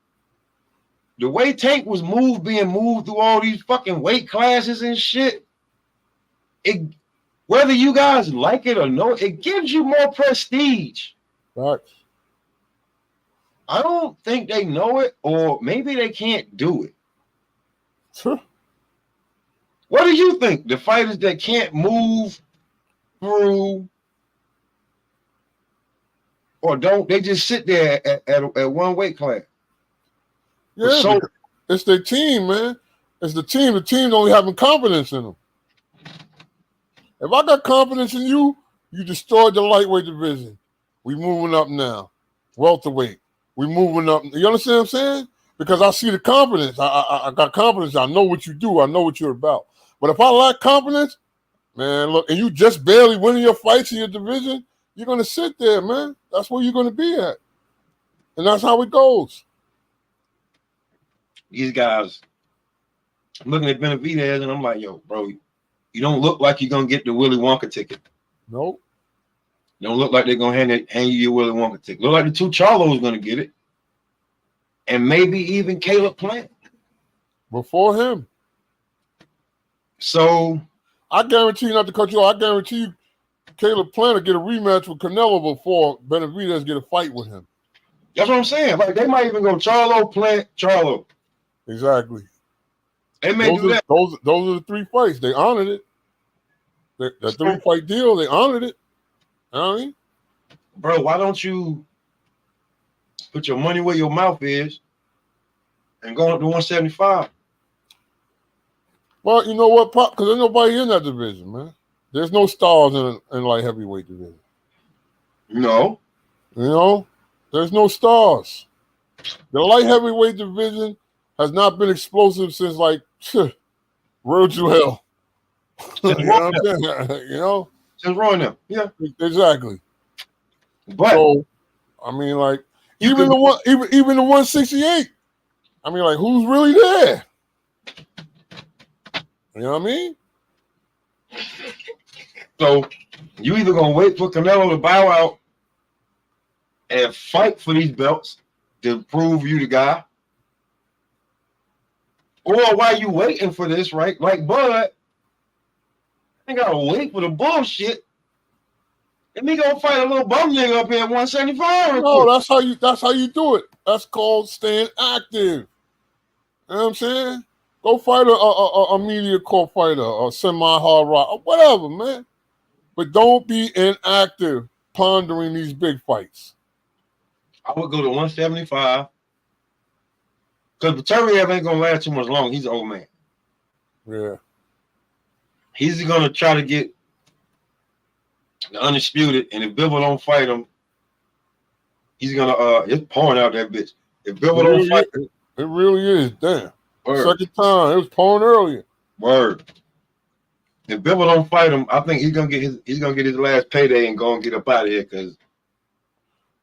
The way Tank was being moved through all these fucking weight classes and shit, whether you guys like it or no, it gives you more prestige. Right. I don't think they know it, or maybe they can't do it. Sure. What do you think? The fighters that can't move through, or they just sit there at one weight class? Yeah, so, it's their team, man. It's the team. The team only having confidence in them. If I got confidence in you, you destroyed the lightweight division. We moving up now. Welterweight. We moving up. You understand what I'm saying? Because I see the confidence. I got confidence. I know what you do. I know what you're about. But if I lack confidence, man, look, and you just barely winning your fights in your division, you're going to sit there, man. That's where you're going to be at. And that's how it goes. These guys, I'm looking at Benavidez, and I'm like, yo, bro, you don't look like you're going to get the Willy Wonka ticket. Nope. Don't look like they're going to hand you your Willy Wonka ticket. Look like the two Charlos going to get it. And maybe even Caleb Plant. Before him. So. I guarantee you, not to cut you off, I guarantee you Caleb Plant will get a rematch with Canelo before Benavidez get a fight with him. That's what I'm saying. Like, they might even go Charlo, Plant, Charlo. Exactly. They may do that. Those are the three fights. They honored it. That 3-fight deal, they honored it. You know what I mean? Bro, why don't you put your money where your mouth is and go up to 175? Well, you know what, Pop? Because there's nobody in that division, man. There's no stars in light heavyweight division. No. You know? There's no stars. The light heavyweight division has not been explosive since, like, Virgil Hill. You know what I'm saying? You know? Since Roy now. Yeah. Exactly. But so, I mean, like, even the 168. I mean, like, who's really there? You know what I mean? So you either gonna wait for Canelo to bow out and fight for these belts to prove you the guy, or while you waiting for this, right? Like Bud, I gotta wait for the bullshit. And me gonna fight a little bum nigga up here at 175. No, that's how you do it. That's called staying active. You know what I'm saying? Go fight a media court fighter or semi-hard rock or whatever, man. But don't be inactive pondering these big fights. I would go to 175 because Terry ain't gonna last too much long. He's an old man. Yeah. He's gonna try to get the undisputed, and if Bivol don't fight him, he's gonna it's pouring out that bitch. If Bivol don't fight him, it really is. Damn. Word. Second time. It was pouring earlier. Word. If Bivol don't fight him, I think he's gonna get his last payday and go and get up out of here. Cause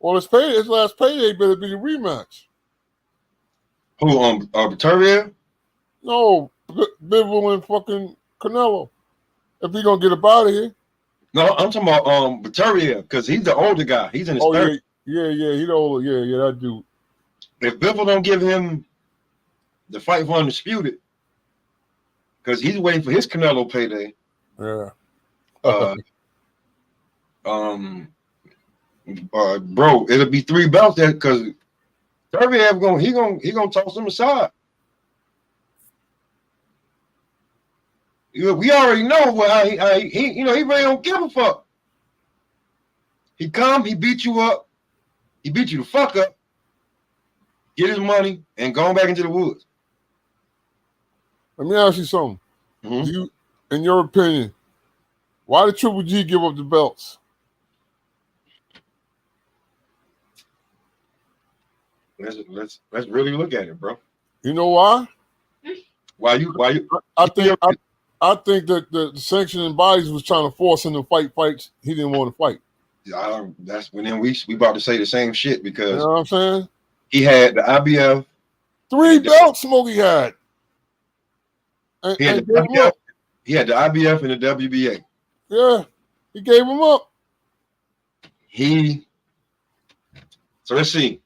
his last payday better be the rematch. Who Pretoria? No, Bivol and fucking Canelo. If he gonna get up out of here. No, I'm talking about Pretoria because he's the older guy. He's in his 30s. Yeah, he's the older. Yeah, that dude. if Bivol don't give him the fight for undisputed, because he's waiting for his Canelo payday. Yeah. Bro, it'll be 3 belts there because Sergiev he gonna toss him aside. We already know he you know he really don't give a fuck. He come, he beat you up, he beat you the fuck up, get his money, and go back into the woods. Let me ask you something. Mm-hmm. You, in your opinion, why did Triple G give up the belts? Let's really look at it, bro. You know why? Why you? I think that the sanctioning bodies was trying to force him to fight fights he didn't want to fight. That's when then we about to say the same shit because you know what I'm saying? He had the IBF. 3 belts Smokey had. And, he had the IBF and the WBA. Yeah, he gave him up. So let's see.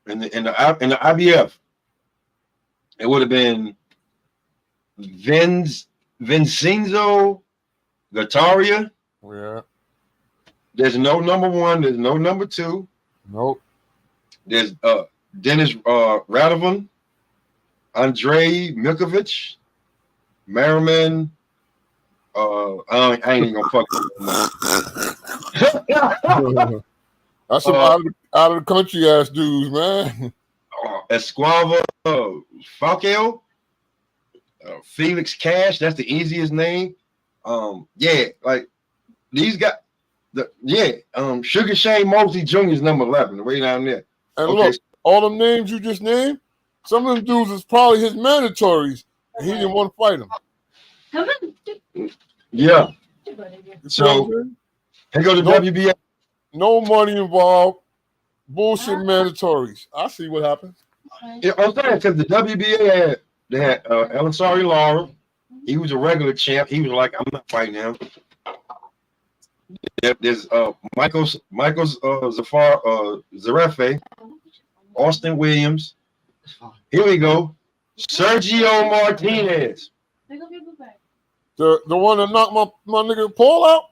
In the IBF, it would have been Vincenzo Gattaria. Yeah. There's no number 1. There's no number 2. Nope. There's Dennis Radovan, Andrei Milkovich, Merriman. I ain't even gonna fuck with That's some out of the country ass dudes, man. Esquava Falcao, Felix Cash. That's the easiest name. Like these guys. Sugar Shane Mosley Jr. is number 11, way down there. And look, all them names you just named, some of them dudes is probably his mandatories, and he didn't want to fight them. Yeah. So he go to WBA. No money involved. Bullshit mandatories. I see what happens. Yeah, I'm saying because the WBA had Elisari Lara. He was a regular champ. He was like, I'm not fighting him. There's Michael Zarefe, Austin Williams. Here we go. Sergio Martinez. The one that knocked my nigga Paul out?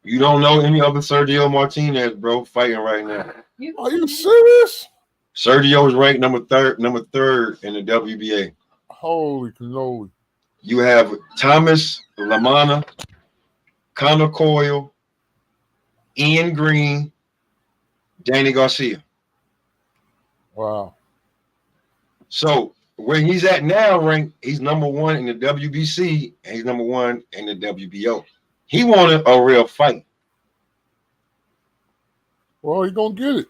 You don't know any other Sergio Martinez, bro, fighting right now. Are you serious? Sergio is ranked number third in the WBA. Holy cannoli. You have Thomas Lamana, Conor Coyle, Ian Green, Danny Garcia. Wow. So where he's at now, he's number 1 in the WBC and he's number 1 in the WBO. He wanted a real fight. Well, he gonna get it.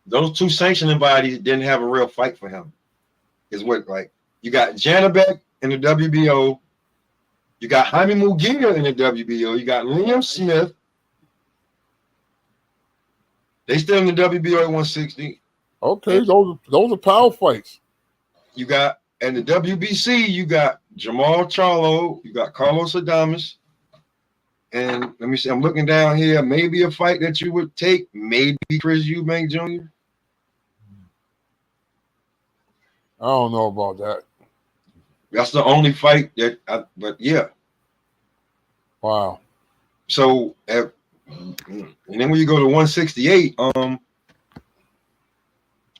Those 2 sanctioning bodies didn't have a real fight for him. Is what like you got Janabek in the WBO. You got Jaime Muguia in the WBO. You got Liam Smith. They still in the WBO at 160. Okay, those are power fights. You got in the WBC, you got Jamal Charlo, you got Carlos Adames. And let me see, I'm looking down here. Maybe a fight that you would take, maybe Chris Eubank Jr. I don't know about that. That's the only fight but yeah. Wow. So, and then when you go to 168,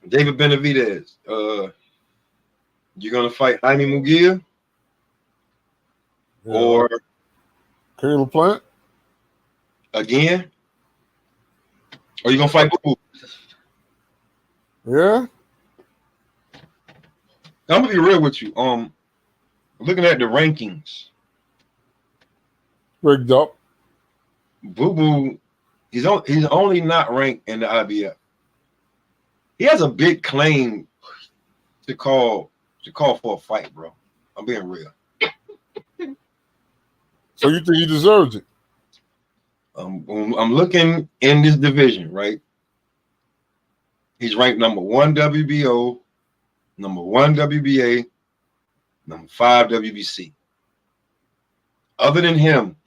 David Benavidez, you're gonna fight Jaime Muguia or Caleb Plant again, or you gonna fight Boo? Yeah. I'm gonna be real with you. Looking at the rankings, rigged up. Boo Boo, he's only not ranked in the IBF. He has a big claim to call for a fight, bro. I'm being real. So you think he deserves it? I'm looking in this division, right? He's ranked number 1 WBO, number 1 WBA, number 5 WBC. Other than him,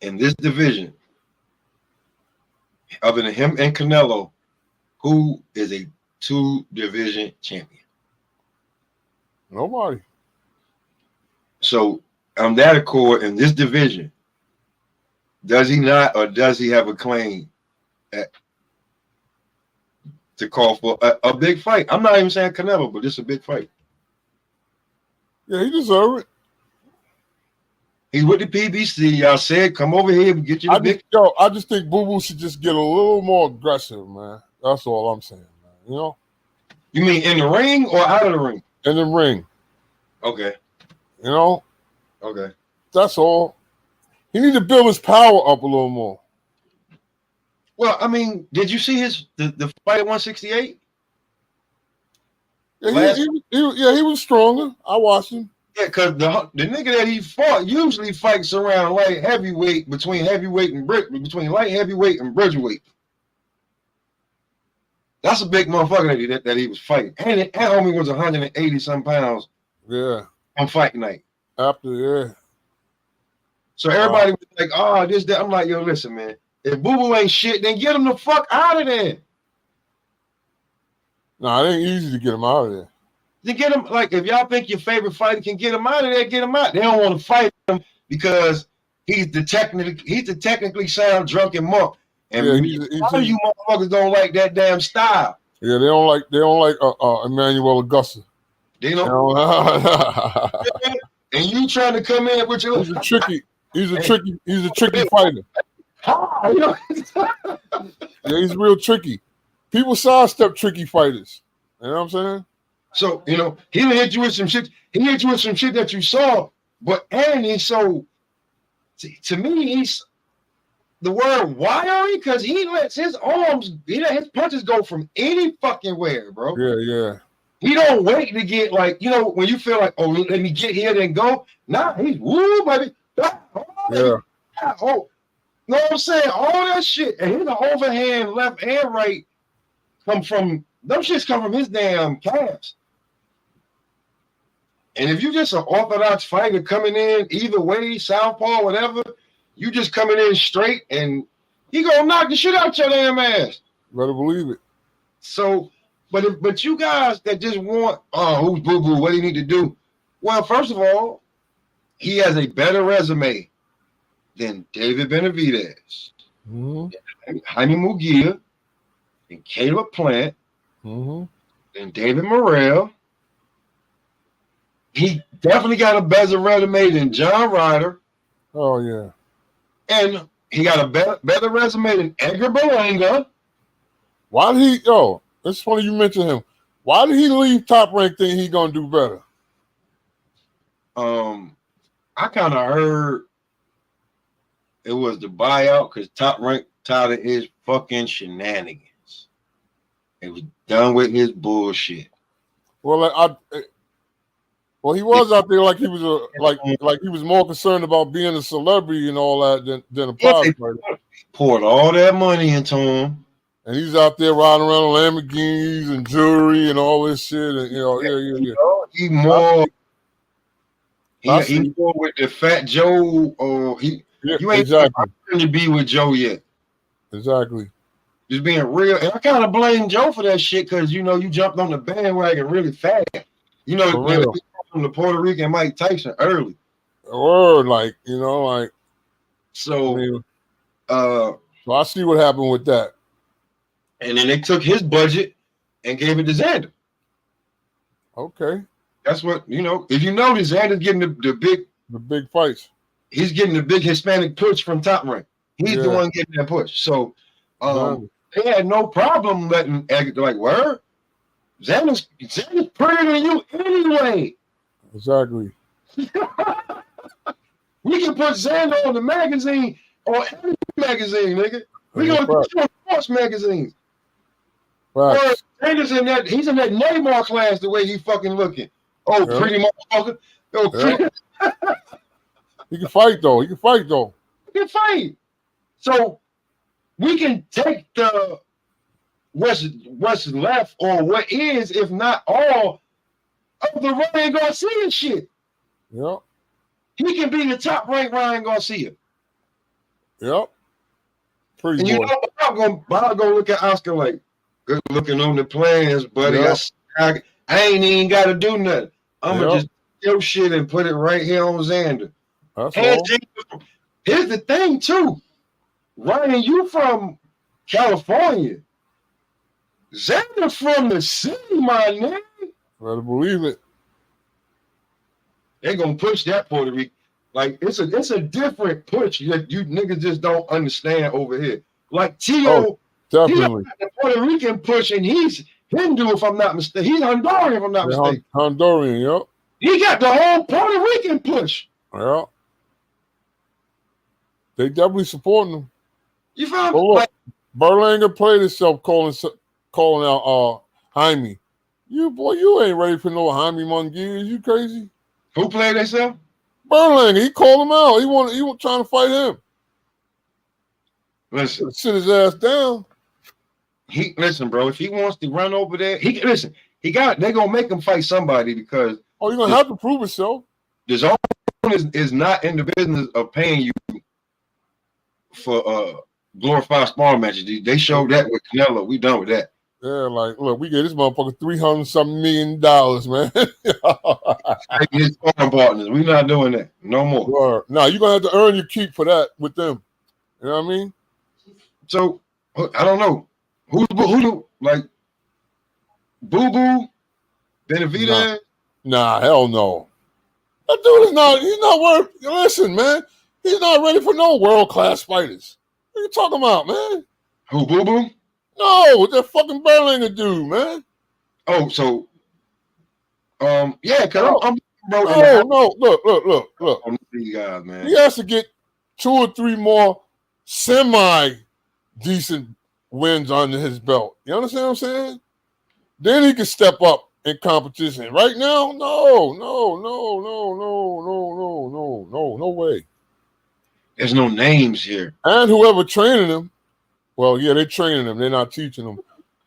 in this division, other than him and Canelo, Who is a 2-division champion? Nobody. So on that accord, in this division, does he not, or does he have a claim to call for a big fight? I'm not even saying Canelo, but it's a big fight. Yeah, he deserves it. He's with the PBC. Y'all said, come over here and get you the big. I just think Boo Boo should just get a little more aggressive, man. That's all I'm saying, man. You know? You mean in the ring or out of the ring? In the ring. Okay. You know? Okay. That's all. He needs to build his power up a little more. Well, I mean, did you see the fight at 168? Yeah, he was stronger. I watched him. Yeah, because the nigga that he fought usually fights around light heavyweight, between light heavyweight and bridgeweight. That's a big motherfucker that he was fighting. And that homie was 180 some pounds. Yeah. On fight night. Yeah. So everybody was like, oh, this, that. I'm like, yo, listen, man. If Boo Boo ain't shit, then get him the fuck out of there. Nah, it ain't easy to get him out of there. To get him, like, if y'all think your favorite fighter can get him out of there, get him out. They don't want to fight him because he's the technically sound drunken monk. And a lot of you motherfuckers don't like that damn style. Yeah, they don't like Emmanuel Augusta. They don't. And you trying to come in with your he's a tricky fighter. Yeah, he's real tricky. People sidestep tricky fighters. You know what I'm saying? So, he didn't hit you with some shit. He hit you with some shit that you saw, to me, he's the word wiry because he lets his arms, his punches go from any fucking where, bro. Yeah. He don't wait to get when you feel like, oh, let me get here then go. Nah, he's woo, baby. Yeah. Oh, know what I'm saying? All that shit. And his overhand left and right them shits come from his damn calves. And if you just an orthodox fighter coming in either way, southpaw, whatever, you just coming in straight and he gonna knock the shit out your damn ass. Better believe it. So, but you guys that just want, who's Boo Boo? What do you need to do? Well, first of all, he has a better resume than David Benavidez, Jaime Munguia, and Caleb Plant, and David Morrell. He definitely got a better resume than John Ryder. Oh, yeah. And he got a better resume than Edgar Berlanga. Why did he, it's funny you mentioned him. Why did he leave Top Rank thinking he going to do better? I kind of heard it was the buyout because Top Rank tired of his fucking shenanigans. It was done with his bullshit. Well, he was out there like he was like he was more concerned about being a celebrity and all that than a prize fighter. Poured all that money into him, and he's out there riding around Lamborghinis and jewelry and all this shit. And he more with the Fat Joe. You ain't exactly to be with Joe yet. Exactly. Just being real, and I kind of blame Joe for that shit because you jumped on the bandwagon really fast. From the Puerto Rican Mike Tyson early. Or so I see what happened with that. And then they took his budget and gave it to Xander. Okay. That's what if you notice, Xander's getting the big fights. He's getting the big Hispanic push from Top Rank. He's the one getting that push. So they had no problem letting word. Xander's prettier than you anyway. Exactly. We can put Xander on the magazine or every magazine, nigga. We gonna put you on sports magazines. Right. Xander's in that. He's in that Neymar class. The way he fucking looking. Oh, pretty motherfucker. He can fight though. He can fight. So we can take the what's left or what is, if not all, of the Ryan Garcia shit. Yep. He can be the top ranked Ryan Garcia. Yep. Pretty and boy. I'm gonna look at Oscar like, Good looking on the plans, buddy. Yep. I ain't even got to do nothing. I'm going to Yep. just your shit and put it right here on Xander. That's And all. here's the thing, too. Ryan, you from California. Xander from the city, my nigga. Better believe it. They're going to push that Puerto Rico. Like, it's a different push that you niggas just don't understand over here. Like, Tio, Definitely. the Puerto Rican push, and he's Hindu, if I'm not mistaken. He's Honduran, if I'm not mistaken. Honduran, yep. He got the whole Puerto Rican push. Yeah. They definitely supporting him. You found well, look, Berlanga played himself calling out Jaime. You ain't ready for no Jaime Munguia. You crazy? Who played himself? Berlanga. He called him out. He was trying to fight him. Listen, sit his ass down. Listen, bro. If he wants to run over there, they're gonna make him fight somebody because you're gonna have to prove himself. The zone is not in the business of paying you for glorified sparring matches. They showed that with Canelo. We done with that. Yeah, like, look, we get this motherfucker $300-something million, man. His sparring partners. We're not doing that no more. No, you're gonna have to earn your keep for that with them. You know what I mean? So I don't know who like Boo Boo Benavidez. Nah, hell no. That dude is not. He's not worth. Listen, man. He's not ready for no world-class fighters. What are you talking about, man? Who, Boo Boo? No, that fucking Berlanga dude, man. Oh, so, yeah, cause I'm no, look. These guys, man. He has to get 2 or 3 more semi-decent wins under his belt. You understand what I'm saying? Then he can step up in competition. Right now, no way. There's no names here. And whoever training him, well, yeah, they're training him. They're not teaching him.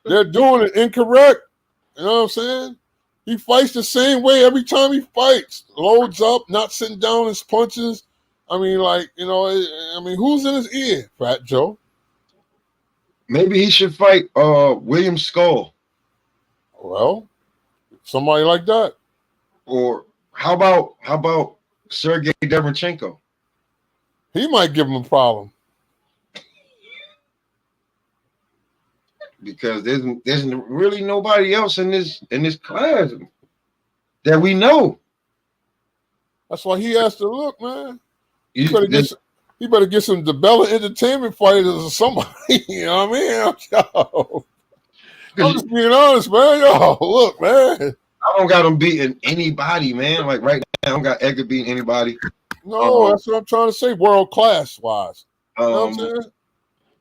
They're doing it incorrect. You know what I'm saying? He fights the same way every time he fights. Loads up, not sitting down his punches. I mean, like, who's in his ear, Fat Joe? Maybe he should fight William Skull. Well, somebody like that. Or how about Sergey Derevchenko? He might give him a problem. Because there's really nobody else in this class that we know. That's why he has to look, man. He better get some DeBella Entertainment fighters or somebody. You know what I mean? I'm just being honest, man. Yo, look, man. I don't got him beating anybody, man. Like right now, I don't got Edgar beating anybody. No, that's what I'm trying to say. World class wise. You know what I'm saying?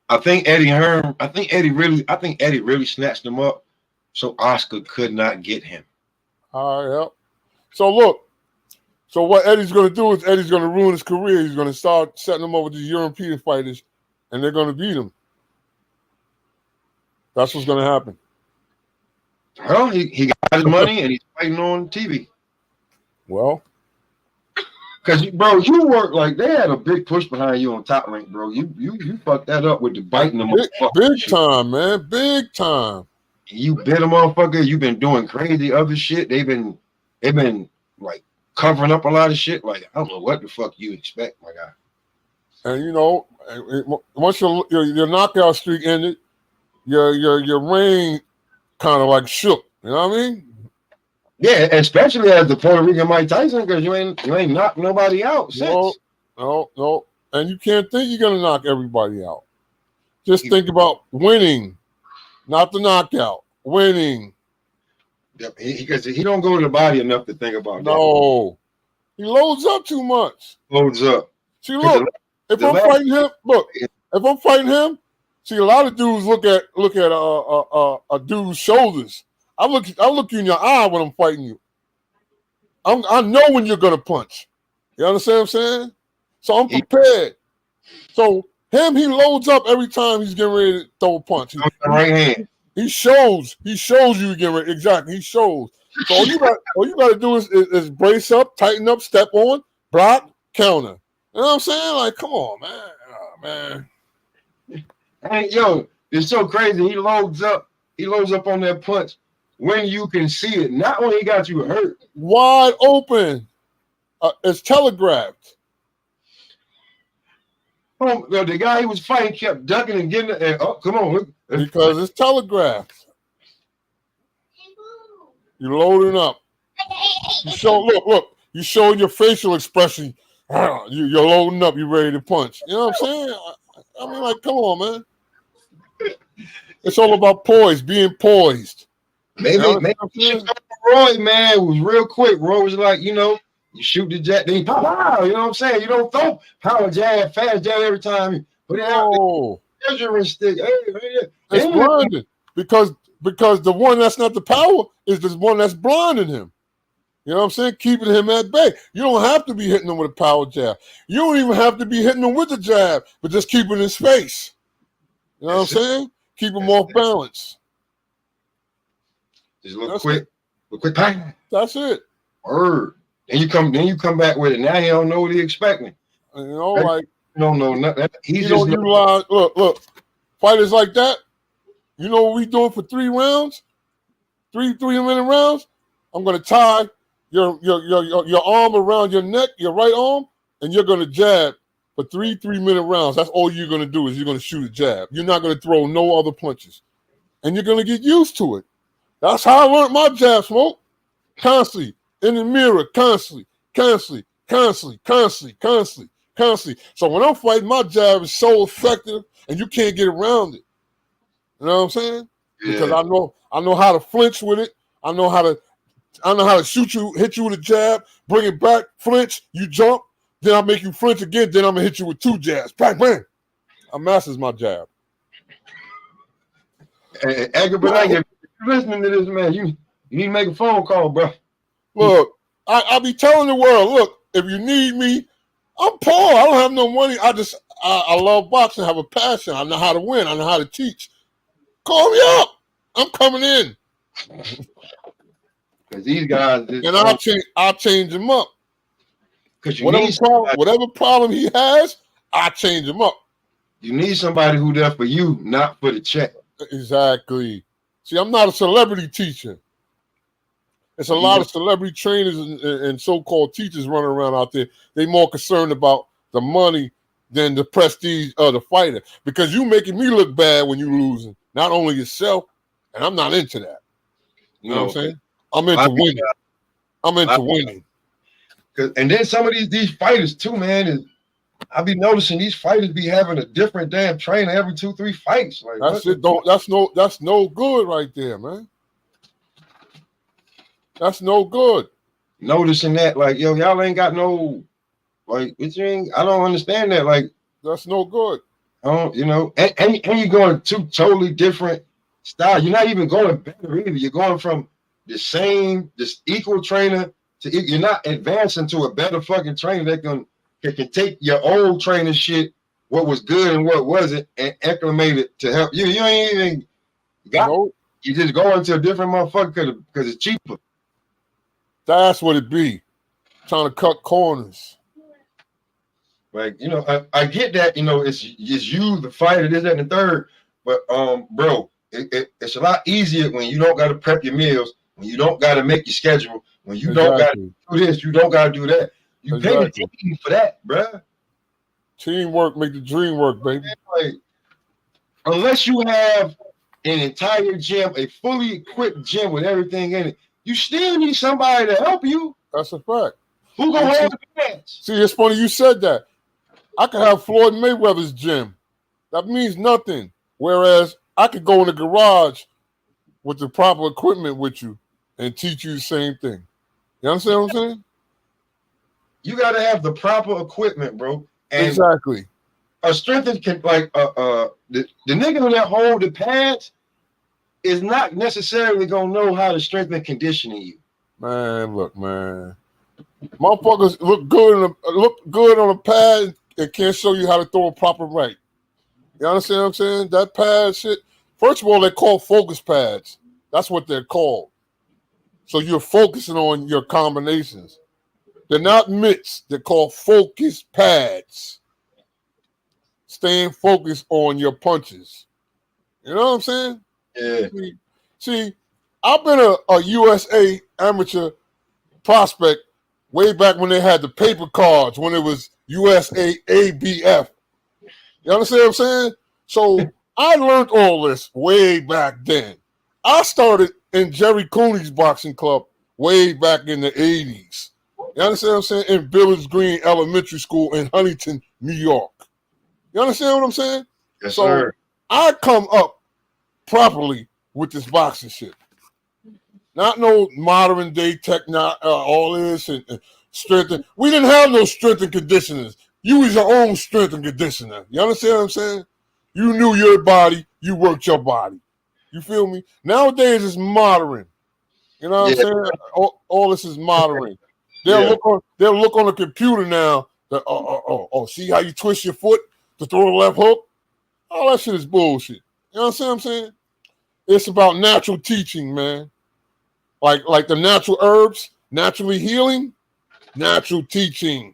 I think Eddie really snatched him up, so Oscar could not get him. All right, yep. So look, what Eddie's going to do is Eddie's going to ruin his career. He's going to start setting him up with these European fighters, and they're going to beat him. That's what's going to happen. Well, he got his money and he's fighting on TV. Well, because bro, you work like they had a big push behind you on Top Rank, bro. You fucked that up with the biting them. Big time, man, big time. You bit a motherfucker. You've been doing crazy other shit. They've been like covering up a lot of shit. Like I don't know what the fuck you expect, my guy. And once your knockout streak ended, your reign kind of like shook. You know what I mean? Yeah, especially as the Puerto Rican Mike Tyson, because you ain't knocked nobody out since. No. And you can't think you're gonna knock everybody out. Just think about winning, not the knockout. Winning. Because he don't go to the body enough to think about that. No. He loads up too much. Loads up. See, look, if I'm fighting him, see, a lot of dudes look at a dude's shoulders. I look you in your eye when I'm fighting you. I know when you're gonna punch. You understand what I'm saying? So I'm prepared. So he loads up every time he's getting ready to throw a punch. Right hand. He shows you getting ready. Exactly. He shows. So all you got to do is brace up, tighten up, step on, block, counter. You know what I'm saying? Like, come on, man. Oh, man. Hey, yo, it's so crazy. He loads up He loads up on that punch when you can see it, not when he got you hurt. Wide open. It's telegraphed. The guy he was fighting kept ducking and getting it. Oh, come on. Look. Because it's telegraphed. You're loading up. Look. You showing your facial expression. You're loading up. You're ready to punch. You know what I'm saying? I mean, like, come on, man. It's all about poise, being poised. Maybe Roy, man, it was real quick. Roy was like, you shoot the jab, then you pop out. You know what I'm saying? You don't throw power jab, fast jab every time you put it out there. Measuring stick. It's blinded because the one that's not the power is the one that's blinding him. You know what I'm saying? Keeping him at bay. You don't have to be hitting him with a power jab. You don't even have to be hitting him with a jab, but just keeping his face. You know what I'm saying? Keep him off balance. Just a little quick bang. That's it. Word. Then you come back with it. Now he don't know what he's expecting. You know, like you don't know nothing. He's just utilize. Look, fighters like that. You know what we doing for 3 rounds? 3-minute rounds. I'm gonna tie your arm around your neck, your right arm, and you're gonna jab for 3-minute rounds. That's all you're gonna do is you're gonna shoot a jab. You're not gonna throw no other punches, and you're gonna get used to it. That's how I learned my jab, Smoke. Constantly in the mirror, constantly. So when I'm fighting, my jab is so effective, and you can't get around it. You know what I'm saying? Yeah. Because I know how to flinch with it. I know how to shoot you, hit you with a jab, bring it back, flinch, you jump, then I'll make you flinch again, then I'm gonna hit you with 2 jabs. Bang, bang. I masters my jab. Hey, but you're listening to this, man. You need to make a phone call, bro. Look, I be telling the world, look, if you need me, I'm poor. I don't have no money. I love boxing, I have a passion. I know how to win. I know how to teach. Call me up. I'm coming in. Because these guys, and I'll change him up. Because whatever problem he has, I change him up. You need somebody who there for you, not for the check. Exactly. See, I'm not a celebrity teacher. It's a lot of celebrity trainers and so-called teachers running around out there. They more concerned about the money than the prestige of the fighter. Because you making me look bad when you losing. Not only yourself, and I'm not into that. You know what I'm saying? I'm into winning. And then some of these fighters too, man. I be noticing these fighters be having a different damn trainer every 2-3 fights. Like that's it. That's no good right there, man. That's no good. Noticing that, like, yo, y'all ain't got no, like, I don't understand that. Like, that's no good. And you're going 2 totally different styles. You're not even going better either. You're going from this equal trainer to you're not advancing to a better fucking trainer that can take your old trainer shit, what was good and what wasn't, and acclimate it to help you. You ain't even got it. You just go into a different motherfucker because it's cheaper. That's what it be. Trying to cut corners. Like, I get that, it's you, the fighter, this, that, and the third. But bro, it's a lot easier when you don't gotta prep your meals, when you don't gotta make your schedule, when you don't gotta do this, you don't gotta do that. You pay the team for that, bruh. Teamwork make the dream work, baby. Like, unless you have an entire gym, a fully equipped gym with everything in it, you still need somebody to help you. That's a fact. Who gonna hold the pants? See, it's funny you said that. I could have Floyd Mayweather's gym. That means nothing. Whereas I could go in the garage with the proper equipment with you and teach you the same thing. You understand what I'm saying? You got to have the proper equipment, bro. And exactly. A strength can the nigga that hold the pads is not necessarily gonna know how to strengthen conditioning you. Man, look, man. Motherfuckers look good on a pad and can't show you how to throw a proper right. You understand what I'm saying? That pad shit. First of all, they're called focus pads. That's what they're called. So you're focusing on your combinations. They're not mitts. They're called focus pads. Staying focused on your punches. You know what I'm saying? Yeah. See, I've been a USA amateur prospect way back when they had the paper cards, when it was USA ABF. You understand what I'm saying? So I learned all this way back then. I started in Jerry Cooney's boxing club way back in the 80s. You understand what I'm saying? In Village Green Elementary School in Huntington, New York. You understand what I'm saying? Yes, so sir. I come up properly with this boxing shit. Not no modern day technology, all this and strength. We didn't have no strength and conditioners. You was your own strength and conditioner. You understand what I'm saying? You knew your body. You worked your body. You feel me? Nowadays it's modern. You know what I'm saying? All this is modern. They'll look on the computer now. See how you twist your foot to throw the left hook? All that shit is bullshit. You know what I'm saying? It's about natural teaching, man. Like the natural herbs, naturally healing, natural teaching.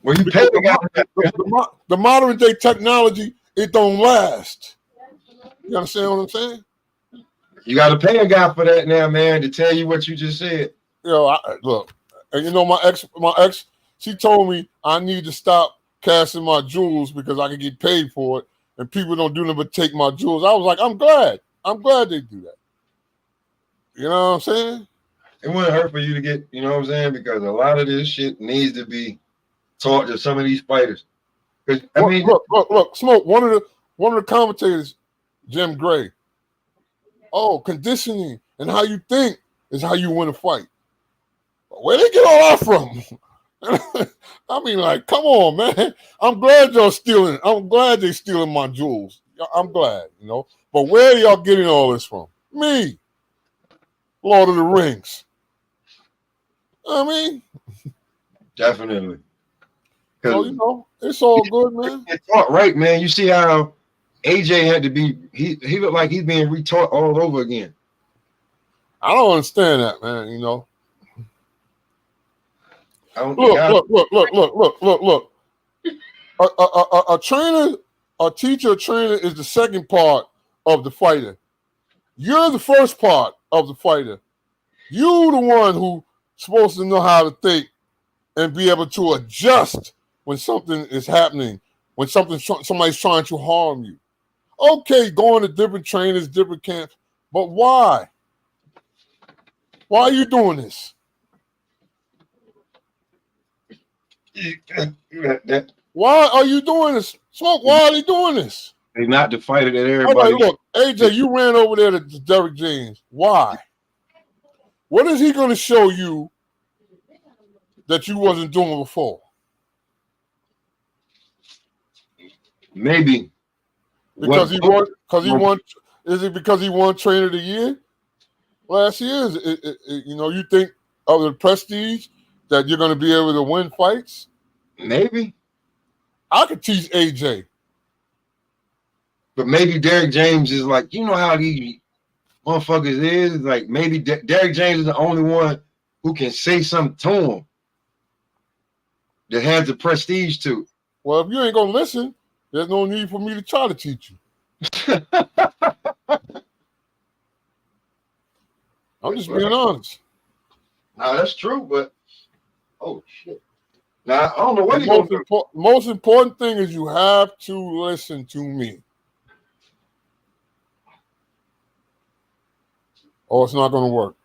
Well, you pay the modern day technology, it don't last. You understand what I'm saying? You got to pay a guy for that now, man, to tell you what you just said. Look, and you know my ex, she told me I need to stop cashing my jewels because I can get paid for it, and people don't do nothing but take my jewels. I was like, I'm glad they do that. You know what I'm saying? It wouldn't hurt for you to get, you know what I'm saying, because a lot of this shit needs to be taught to some of these fighters. Look, Smoke. One of the commentators, Jim Gray. Oh, conditioning and how you think is how you win a fight. Where they get all that from? I mean, like, come on, man. I'm glad y'all stealing. I'm glad they stealing my jewels. I'm glad, you know. But where are y'all getting all this from? Me, Lord of the Rings. I mean, definitely. So, you know, it's all good, man. It's taught right, man. You see how AJ had to be, he looked like he's being retaught all over again. I don't understand that, man, you know. Look. A trainer, a teacher, a trainer is the second part of the fighter. You're the first part of the fighter. You the one who's supposed to know how to think and be able to adjust when something is happening, when somebody's trying to harm you. Okay, going to different trainers, different camps, but why? Why are you doing this? Why are you doing this? Smoke, why are they doing this? They're not the fighter that everybody... Right, look, AJ, you ran over there to Derek James. Why? What is he going to show you that you wasn't doing before? Maybe. Because he won. Is it because he won Trainer of the Year last year? You know, you think of the prestige that you're going to be able to win fights? Maybe. I could teach AJ. But maybe Derek James is like, you know how these motherfuckers is? Like, maybe Derek James is the only one who can say something to him that has the prestige to. Well, if you ain't going to listen, there's no need for me to try to teach you. I'm just being honest. No, that's true, but oh shit. Now I don't know what the most important thing is you have to listen to me. Or it's not going to work.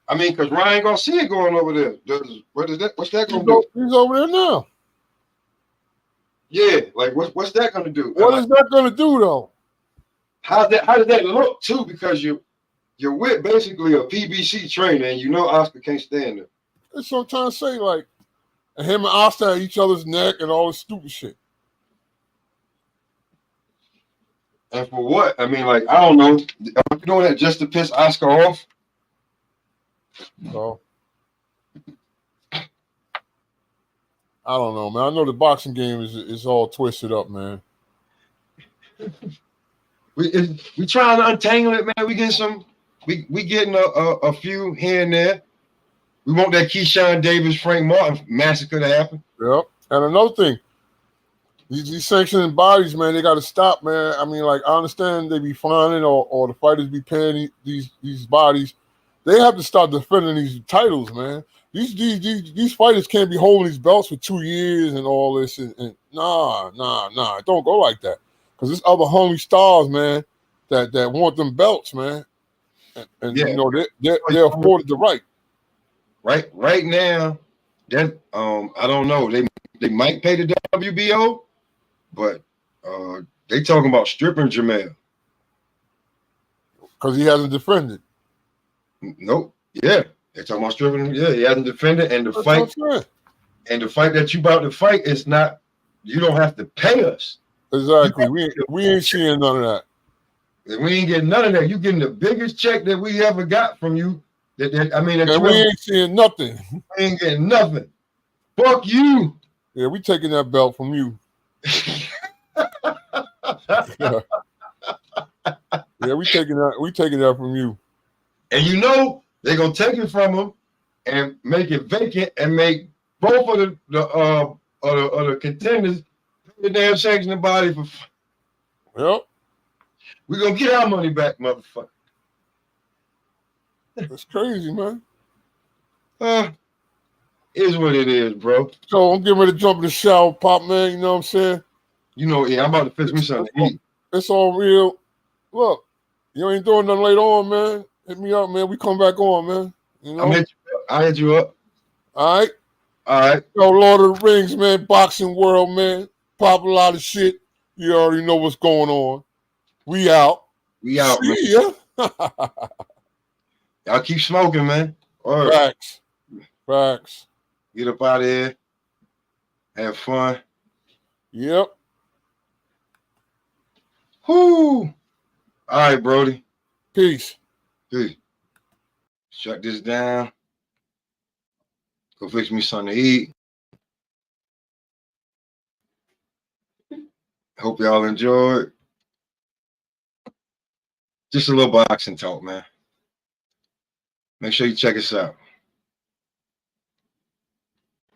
I mean, because Ryan Garcia going over there. What's that going to do? He's over there now. Yeah, like what's that going to do? What is that going to do though? How does that look too? Because you're with basically a PBC trainer, and you know Oscar can't stand it. That's what I'm trying to say. Like, him and Oscar at each other's neck and all this stupid shit. And for what? I mean, like, I don't know. Are you doing that just to piss Oscar off? So, I don't know, man. I know the boxing game is all twisted up, man. We trying to untangle it, man. We getting a few here and there. We want that Keyshawn Davis, Frank Martin massacre to happen. Yep. And another thing, These sanctioning bodies, man, they got to stop, man. I mean, like, I understand they be fining or the fighters be paying these bodies. They have to start defending these titles, man. These fighters can't be holding these belts for 2 years and all this. And nah. It don't go like that. Because there's other hungry stars, man, that want them belts, man. And Yeah. you know, they're afforded the right. Right now, that I don't know. They might pay the WBO, but they talking about stripping Jamel. Because he hasn't defended. Nope. Yeah. They're talking about stripping him. Yeah, he hasn't defended. And the That's fight what the fight that you about to fight is not, you don't have to pay us. exactly. We ain't seeing none of that. We ain't getting none of that. You getting the biggest check that we ever got from you. And we ain't seeing nothing. We ain't getting nothing. Fuck you. Yeah, we taking that belt from you. Yeah, we taking that from you. And you know they're gonna take it from them and make it vacant and make both of the contenders pay the damn sanctioning body for. Yep. We're gonna get our money back, motherfucker. That's crazy, man. Is what it is, bro. So I'm getting ready to jump in the shower, pop, man. You know what I'm saying? You know, yeah, I'm about to fix me something to eat. It's all real. Look, you ain't doing nothing later on, man. Hit me up, man. We come back on, man. You know? I'll hit you up. All right. All right. Yo, Lord of the Rings, man. Boxing world, man. Pop a lot of shit. You already know what's going on. We out. We out, See ya. Y'all keep smoking, man. All right. Facts. Get up out of here. Have fun. Yep. Whoo. All right, Brody. Peace. Shut this down. Go fix me something to eat. Hope y'all enjoyed. Just a little boxing talk, man. Make sure you check us out.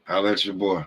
Holla at your boy.